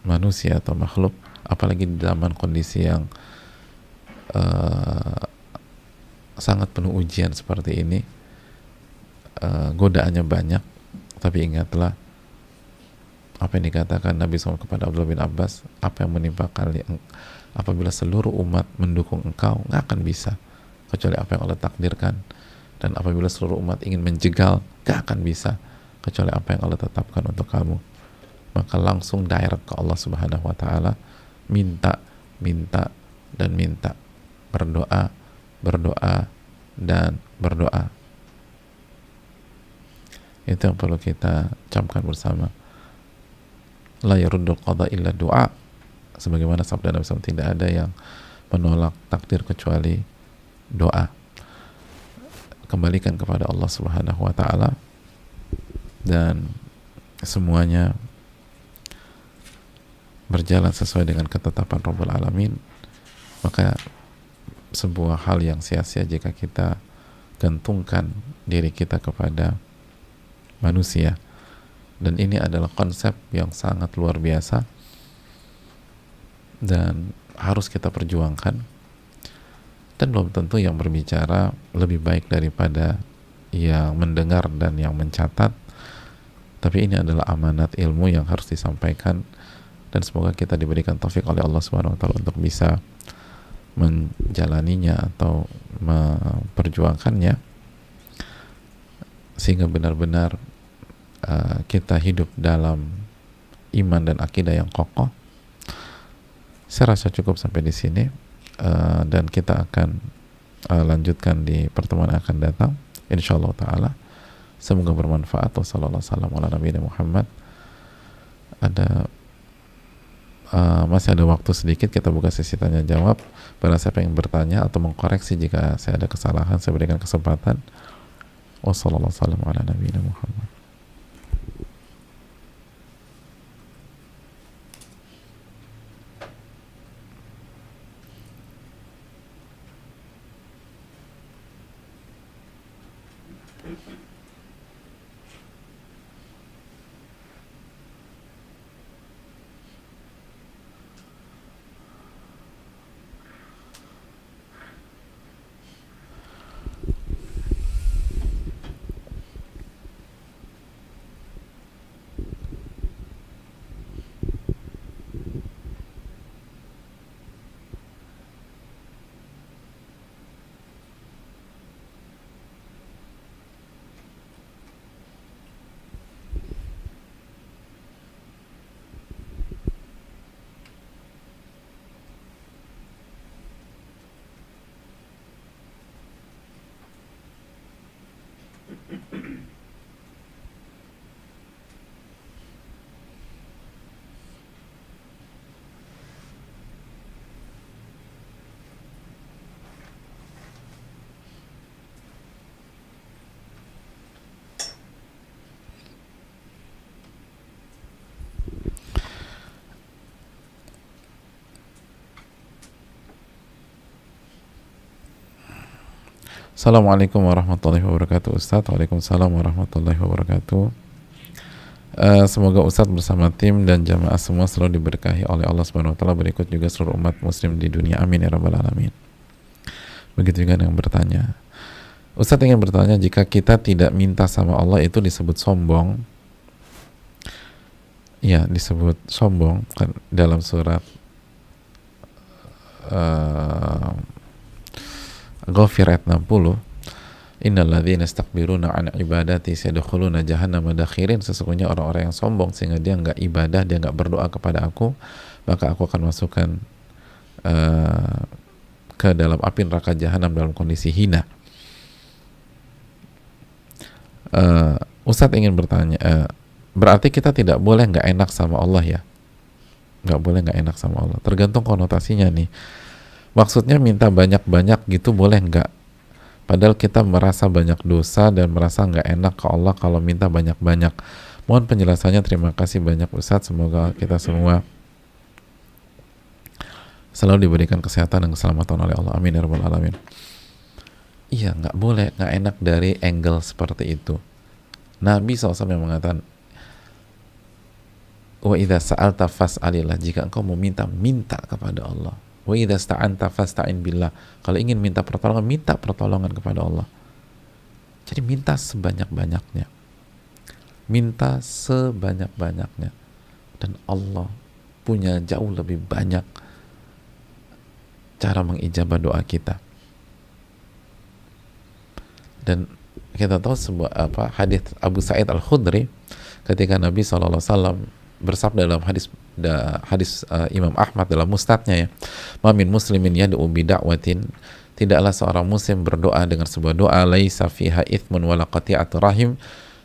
manusia atau makhluk, apalagi di zaman kondisi yang sangat penuh ujian seperti ini. Godaannya banyak, tapi ingatlah apa yang dikatakan Nabi SAW kepada Abdullah bin Abbas, apa yang menimpa kalian apabila seluruh umat mendukung engkau, nggak akan bisa kecuali apa yang Allah takdirkan, dan apabila seluruh umat ingin menjegal, nggak akan bisa kecuali apa yang Allah tetapkan untuk kamu. Maka langsung direct ke Allah Subhanahu wa Ta'ala, minta dan minta, berdoa dan berdoa. Itu yang perlu kita camkan bersama. La yaruddul qada illa du'a, sebagaimana sabda Nabi SAW, tidak ada yang menolak takdir kecuali doa. Kembalikan kepada Allah Subhanahu wa Ta'ala, dan semuanya berjalan sesuai dengan ketetapan Rabbul Alamin. Maka sebuah hal yang sia-sia jika kita gantungkan diri kita kepada manusia, dan ini adalah konsep yang sangat luar biasa dan harus kita perjuangkan. Dan belum tentu yang berbicara lebih baik daripada yang mendengar dan yang mencatat, tapi ini adalah amanat ilmu yang harus disampaikan, dan semoga kita diberikan taufik oleh Allah SWT untuk bisa menjalaninya atau memperjuangkannya, sehingga benar-benar kita hidup dalam iman dan akidah yang kokoh. Saya rasa cukup sampai di sini, dan kita akan lanjutkan di pertemuan yang akan datang, insyaallah taala. Semoga bermanfaat. Wassalamualaikum warahmatullahi wabarakatuh. Masih ada waktu sedikit, kita buka sesi tanya jawab. Barang siapa yang bertanya atau mengkoreksi jika saya ada kesalahan, saya berikan kesempatan. Wassalamualaikum warahmatullahi wabarakatuh. Assalamualaikum warahmatullahi wabarakatuh, Ustadz. Waalaikumsalam warahmatullahi wabarakatuh. Semoga Ustadz bersama tim dan jamaah semua selalu diberkahi oleh Allah Subhanahu wa Ta'ala, berikut juga seluruh umat muslim di dunia, amin ya rabbal alamin. Begitu juga yang bertanya. Ustadz ingin bertanya, jika kita tidak minta sama Allah itu disebut sombong? Ya, disebut sombong kan dalam surat Ghafir ayat 60, innal ladzina istakbiruna an ibadati sayadkhuluna jahannama dakhirin, sesungguhnya orang-orang yang sombong sehingga dia nggak ibadah, dia nggak berdoa kepada aku, maka aku akan masukkan ke dalam api neraka jahanam dalam kondisi hina. Ustadz ingin bertanya, berarti kita tidak boleh nggak enak sama Allah ya? Nggak boleh nggak enak sama Allah, tergantung konotasinya nih. Maksudnya minta banyak-banyak gitu boleh nggak? Padahal kita merasa banyak dosa dan merasa nggak enak ke Allah kalau minta banyak-banyak. Mohon penjelasannya, terima kasih banyak Ustadz. Semoga kita semua selalu diberikan kesehatan dan keselamatan oleh Allah. Amin ya rabbal alamin. Iya, nggak boleh, nggak enak dari angle seperti itu. Nabi SAW yang mengatakan, wa idza sa'alta fas'alillah, jika engkau mau minta, minta kepada Allah. Wa idza sta'anta fasta'in billah, kalau ingin minta pertolongan, minta pertolongan kepada Allah. Jadi minta sebanyak-banyaknya. Minta sebanyak-banyaknya. Dan Allah punya jauh lebih banyak cara mengijabah doa kita. Dan kita tahu sebuah hadis Abu Sa'id Al-Khudri ketika Nabi SAW bersabda dalam hadis Imam Ahmad dalam Musnadnya, ya, ma min muslimin yad'u bi da'watin, tidaklah seorang muslim berdoa dengan sebuah doa laisa fiha itsmun wala qati'atu rahim,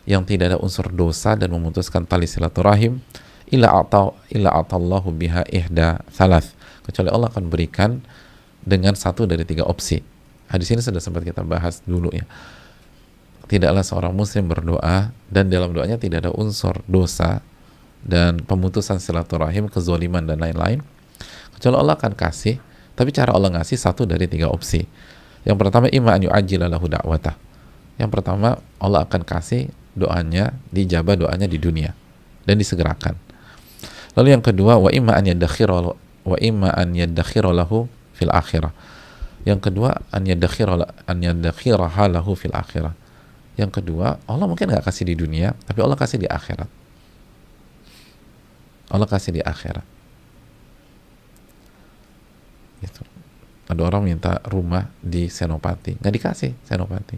yang tidak ada unsur dosa dan memutuskan tali silaturahim, illa atallahu biha ihda thalath, kecuali Allah akan berikan dengan satu dari tiga opsi. Hadis ini sudah sempat kita bahas dulu, ya. Tidaklah seorang muslim berdoa dan dalam doanya tidak ada unsur dosa dan pemutusan silaturahim, kezaliman dan lain-lain, kecuali Allah akan kasih. Tapi cara Allah ngasih satu dari tiga opsi. Yang pertama, imma an yu'ajjila lahu da'watah. Yang pertama, Allah akan kasih doanya, dijabah doanya di dunia dan disegerakan. Lalu yang kedua, wa imma an yadakhira lahu fil akhirah. Yang kedua, an yadakhiraha lahu fil akhirah. Yang kedua, Allah mungkin nggak kasih di dunia, tapi Allah kasih di akhirat. Allah kasih di akhirat. Gitu. Ada orang minta rumah di Senopati, nggak dikasih Senopati,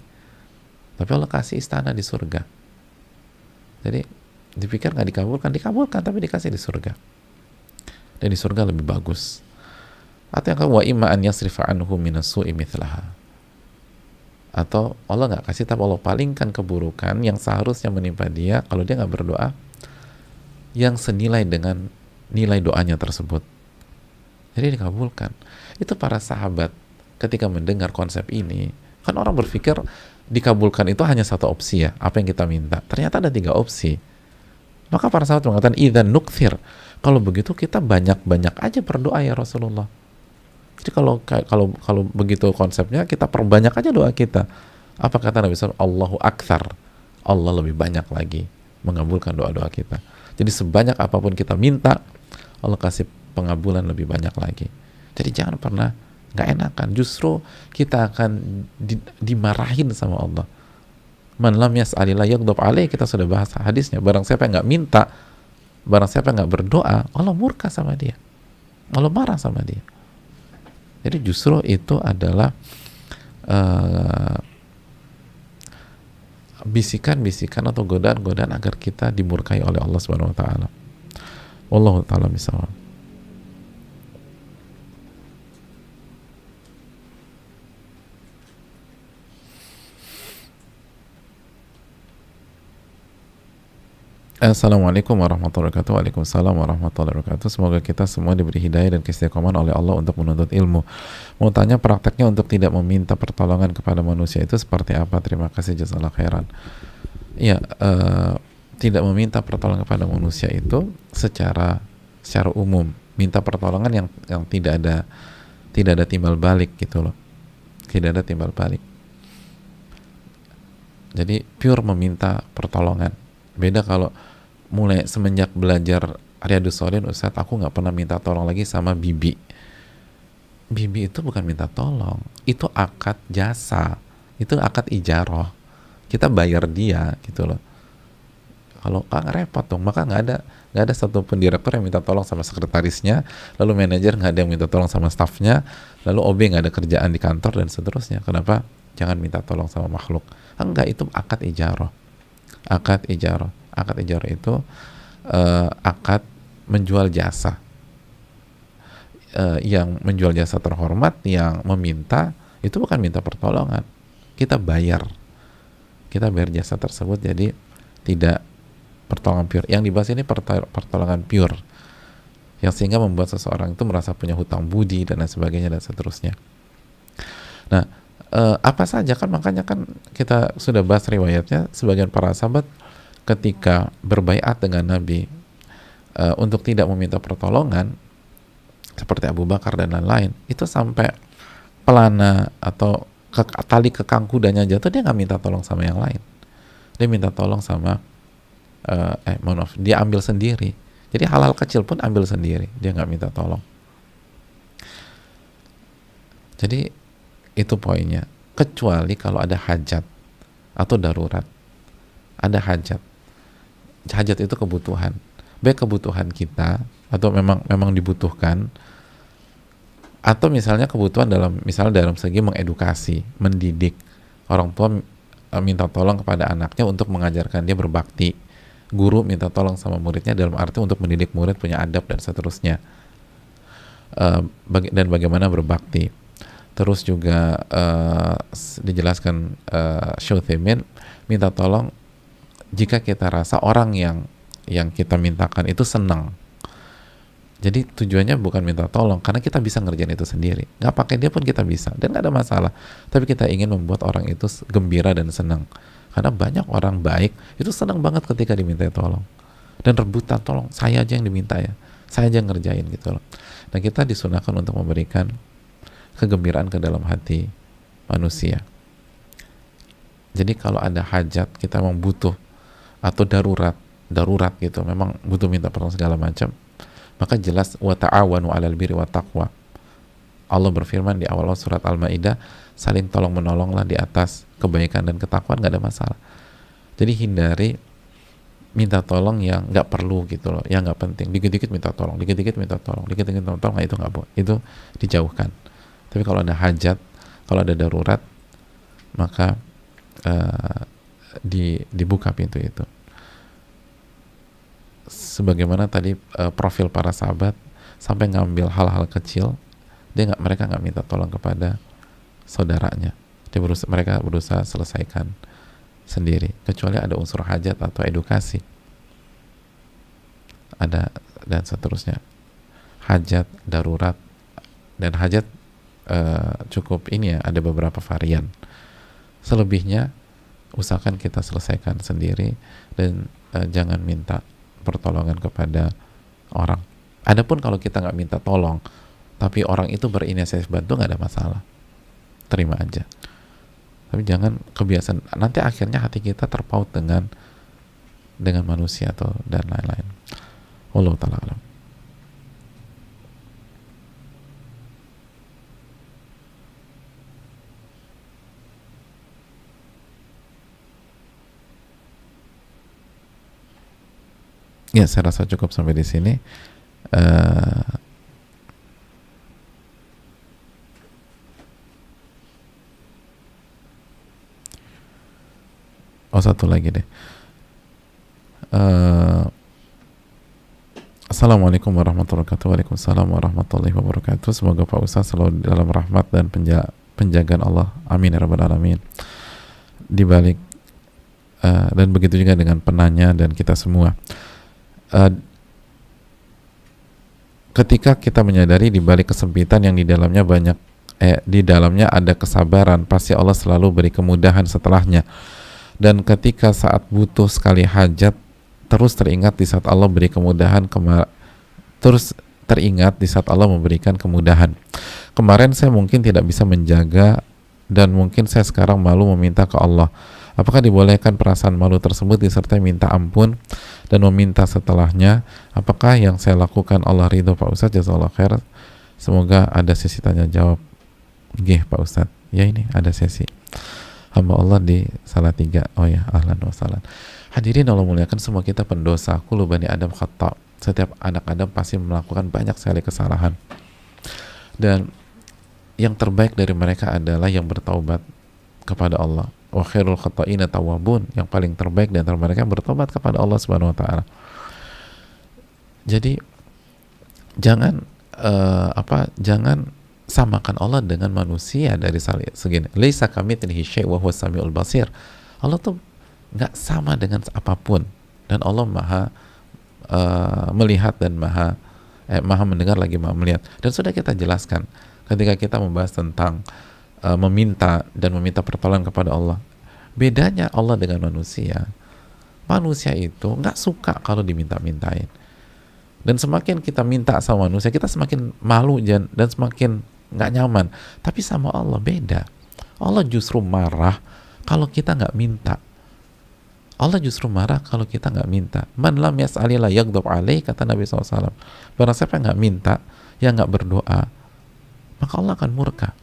tapi Allah kasih istana di surga. Jadi dipikir nggak dikabulkan, tapi dikasih di surga. Dan di surga lebih bagus. Atau yang kedua, wa imma an yasrifa anhu minas su'i mithlaha. Atau Allah nggak kasih, tapi Allah palingkan keburukan yang seharusnya menimpa dia kalau dia nggak berdoa, yang senilai dengan nilai doanya tersebut. Jadi dikabulkan. Itu para sahabat ketika mendengar konsep ini, kan orang berpikir dikabulkan itu hanya satu opsi, ya, apa yang kita minta. Ternyata ada tiga opsi. Maka para sahabat mengatakan, idzan nukthir, kalau begitu kita banyak-banyak aja berdoa ya Rasulullah. Jadi kalau begitu konsepnya, kita perbanyak aja doa kita. Apa kata Nabi SAW? Allahu akthar, Allah lebih banyak lagi mengabulkan doa-doa kita. Jadi sebanyak apapun kita minta, Allah kasih pengabulan lebih banyak lagi. Jadi jangan pernah nggak enakan, justru kita akan dimarahin sama Allah. Man lam yas'alillah yaghdab alaih, kita sudah bahas hadisnya. Barang siapa yang nggak minta, barang siapa yang nggak berdoa, Allah murka sama dia, Allah marah sama dia. Jadi justru itu adalah bisikan-bisikan atau godaan-godaan agar kita dimurkai oleh Allah Subhanahu wa taala. Wallahu taala bisawab. Assalamualaikum warahmatullahi wabarakatuh. Waalaikumsalam warahmatullahi wabarakatuh. Semoga kita semua diberi hidayah dan keistiqomahan oleh Allah untuk menuntut ilmu. Mau tanya, prakteknya untuk tidak meminta pertolongan kepada manusia itu seperti apa? Terima kasih, jazakallahu khairan. Ya, tidak meminta pertolongan kepada manusia itu secara umum, minta pertolongan yang tidak ada timbal balik gitu loh. Tidak ada timbal balik. Jadi pure meminta pertolongan. Beda kalau mulai semenjak belajar Riyadhus Shalihin, Ustadz, aku nggak pernah minta tolong lagi sama bibi. Bibi itu bukan minta tolong, itu akad jasa, itu akad ijarah. Kita bayar dia gitu loh. Kalau nggak repot dong, maka nggak ada satupun direktur yang minta tolong sama sekretarisnya, lalu manajer nggak ada yang minta tolong sama stafnya, lalu OB nggak ada kerjaan di kantor dan seterusnya. Kenapa? Jangan minta tolong sama makhluk. Enggak, itu akad ijarah. Akad ijarah itu akad menjual jasa. Yang menjual jasa terhormat, yang meminta itu bukan minta pertolongan, kita bayar jasa tersebut. Jadi tidak pertolongan pure. Yang dibahas ini pertolongan pure, yang sehingga membuat seseorang itu merasa punya hutang budi dan lain sebagainya dan seterusnya. Nah, apa saja kan, makanya kan kita sudah bahas riwayatnya, sebagian para sahabat ketika berbaiat dengan Nabi untuk tidak meminta pertolongan seperti Abu Bakar dan lain-lain, itu sampai pelana atau tali kekang kudanya jatuh, dia nggak minta tolong sama yang lain, dia minta tolong sama mohon maaf, dia ambil sendiri. Jadi hal-hal kecil pun ambil sendiri, dia nggak minta tolong. Jadi itu poinnya. Kecuali kalau ada hajat atau darurat. Ada hajat. Hajat itu kebutuhan. Baik kebutuhan kita atau memang dibutuhkan, atau misalnya kebutuhan dalam segi mengedukasi, mendidik. Orang tua minta tolong kepada anaknya untuk mengajarkan dia berbakti. Guru minta tolong sama muridnya dalam arti untuk mendidik murid punya adab dan seterusnya. Dan bagaimana berbakti. Terus juga dijelaskan Syuthaimin minta tolong jika kita rasa orang yang kita mintakan itu senang. Jadi tujuannya bukan minta tolong karena kita bisa ngerjain itu sendiri, nggak pakai dia pun kita bisa dan nggak ada masalah. Tapi kita ingin membuat orang itu gembira dan senang, karena banyak orang baik itu senang banget ketika diminta tolong dan rebutan, tolong saya aja yang diminta ya, saya aja yang ngerjain gitu loh. Nah, kita disunahkan untuk memberikan kegembiraan ke dalam hati manusia. Jadi kalau ada hajat, kita memang butuh atau darurat gitu, memang butuh minta pertolongan segala macam, maka jelas wa ta'awanu 'alal birri wat taqwa. Allah berfirman di awal surat Al-Maidah, saling tolong menolonglah di atas kebaikan dan ketakwaan, nggak ada masalah. Jadi hindari minta tolong yang nggak perlu gitu loh, yang nggak penting. Dikit-dikit minta tolong, dikit-dikit minta tolong, dikit-dikit minta tolong, nah itu nggak boleh, itu dijauhkan. Tapi kalau ada hajat, kalau ada darurat, maka dibuka pintu itu. Sebagaimana tadi profil para sahabat sampai ngambil hal-hal kecil, mereka nggak minta tolong kepada saudaranya, mereka berusaha selesaikan sendiri, kecuali ada unsur hajat atau edukasi, ada dan seterusnya. Hajat, darurat, dan hajat cukup ini ya, ada beberapa varian. Selebihnya usahakan kita selesaikan sendiri dan jangan minta pertolongan kepada orang. Adapun kalau kita nggak minta tolong tapi orang itu berinisiatif bantu, nggak ada masalah, terima aja. Tapi jangan kebiasaan, nanti akhirnya hati kita terpaut dengan manusia atau dan lain-lain. Wallahu ta'ala alam. Ya, saya rasa cukup sampai di sini. Satu lagi deh. Assalamualaikum warahmatullahi wabarakatuh. Waalaikumsalam warahmatullahi wabarakatuh. Semoga Pak Ustaz selalu dalam rahmat dan penjagaan Allah. Amin ya rabbal alamin. Di balik dan begitu juga dengan penanya dan kita semua. Ketika kita menyadari di balik kesempitan yang di dalamnya di dalamnya ada kesabaran, pasti Allah selalu beri kemudahan setelahnya. Dan ketika saat butuh sekali hajat, terus teringat di saat Allah beri kemudahan, terus teringat di saat Allah memberikan kemudahan. Kemarin saya mungkin tidak bisa menjaga dan mungkin saya sekarang malu meminta ke Allah. Apakah dibolehkan perasaan malu tersebut disertai minta ampun dan meminta setelahnya? Apakah yang saya lakukan Allah ridho Pak Ustadz? Jazakallah khair. Semoga ada sesi tanya jawab. Gih Pak Ustadz. Ya, ini ada sesi hamba Allah di Salatiga. Oh ya, ahlan wa sahlan. Hadirin Allah muliakan, semua kita pendosa. Kullu bani Adam khata'. Setiap anak Adam pasti melakukan banyak sekali kesalahan. Dan yang terbaik dari mereka adalah yang bertaubat kepada Allah. Wa khairul khata'ina tawwabun, yang paling terbaik di antara mereka bertobat kepada Allah Subhanahu wa taala. Jadi jangan jangan samakan Allah dengan manusia dari segini. Laisa kamitslihi syai' wa huwas samiul basir. Allah tuh nggak sama dengan apapun, dan Allah maha melihat dan maha maha mendengar lagi maha melihat. Dan sudah kita jelaskan ketika kita membahas tentang meminta dan meminta pertolongan kepada Allah. Bedanya Allah dengan manusia. Manusia itu nggak suka kalau diminta-mintain. Dan semakin kita minta sama manusia, kita semakin malu dan semakin nggak nyaman. Tapi sama Allah beda. Allah justru marah kalau kita nggak minta. Allah justru marah kalau kita nggak minta. Man lam yas'ali la yaghdab alaih, kata Nabi SAW. Barang siapa yang nggak minta, yang nggak berdoa, maka Allah akan murka.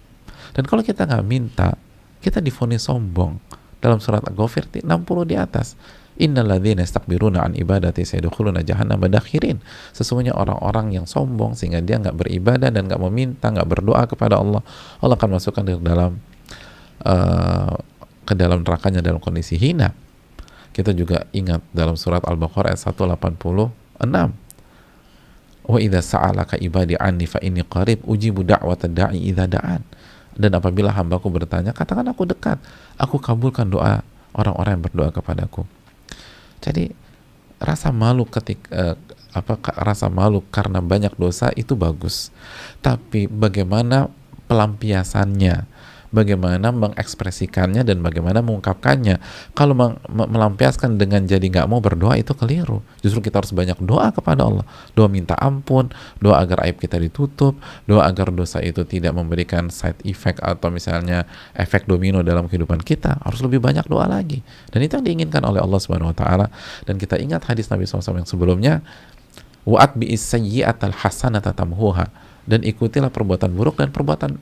Dan kalau kita nggak minta, kita divonis sombong. Dalam surat Al-Ghafir 60 di atas. Innal ladzina yastakbiruna an ibadati sayadkhuluna jahannama dakhirin. Sesungguhnya orang-orang yang sombong sehingga dia nggak beribadah dan nggak meminta, nggak berdoa kepada Allah, Allah akan masukkan ke dalam nerakanya dalam kondisi hina. Kita juga ingat dalam surat Al-Baqarah ayat 186. Wa idza sa'alaka ibadi anni fa inni qarib ujibu da'watad da'i idza da'an. Dan apabila hambaku bertanya, katakan aku dekat, aku kabulkan doa orang-orang yang berdoa kepadaku. Jadi rasa malu rasa malu karena banyak dosa itu bagus. Tapi bagaimana pelampiasannya, bagaimana mengekspresikannya dan bagaimana mengungkapkannya. Kalau melampiaskan dengan jadi nggak mau berdoa itu keliru. Justru kita harus banyak doa kepada Allah. Doa minta ampun, doa agar aib kita ditutup, doa agar dosa itu tidak memberikan side effect atau misalnya efek domino dalam kehidupan kita. Harus lebih banyak doa lagi. Dan itu yang diinginkan oleh Allah Subhanahu Wa Taala. Dan kita ingat hadis Nabi SAW yang sebelumnya, wa'at bi'is sayyi'atal hasanata tamhuha. Dan ikutilah perbuatan buruk dengan perbuatan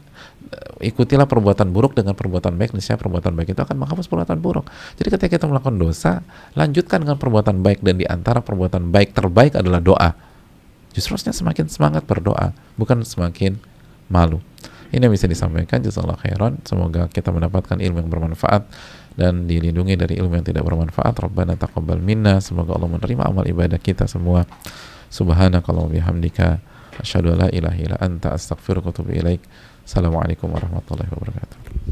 baik, niscaya perbuatan baik itu akan menghapus perbuatan buruk. Jadi ketika kita melakukan dosa, lanjutkan dengan perbuatan baik, dan di antara perbuatan baik terbaik adalah doa. Justru harusnya semakin semangat berdoa, bukan semakin malu. Ini yang bisa disampaikan. Jazakallahu khairan. Semoga kita mendapatkan ilmu yang bermanfaat dan dilindungi dari ilmu yang tidak bermanfaat. Rabbana taqabbal minna. Semoga Allah menerima amal ibadah kita semua. Subhanakallahumma bihamdika asyhadu an la ilaha illa anta astaghfiruka wa atubu ilaik. Assalamualaikum warahmatullahi wabarakatuh.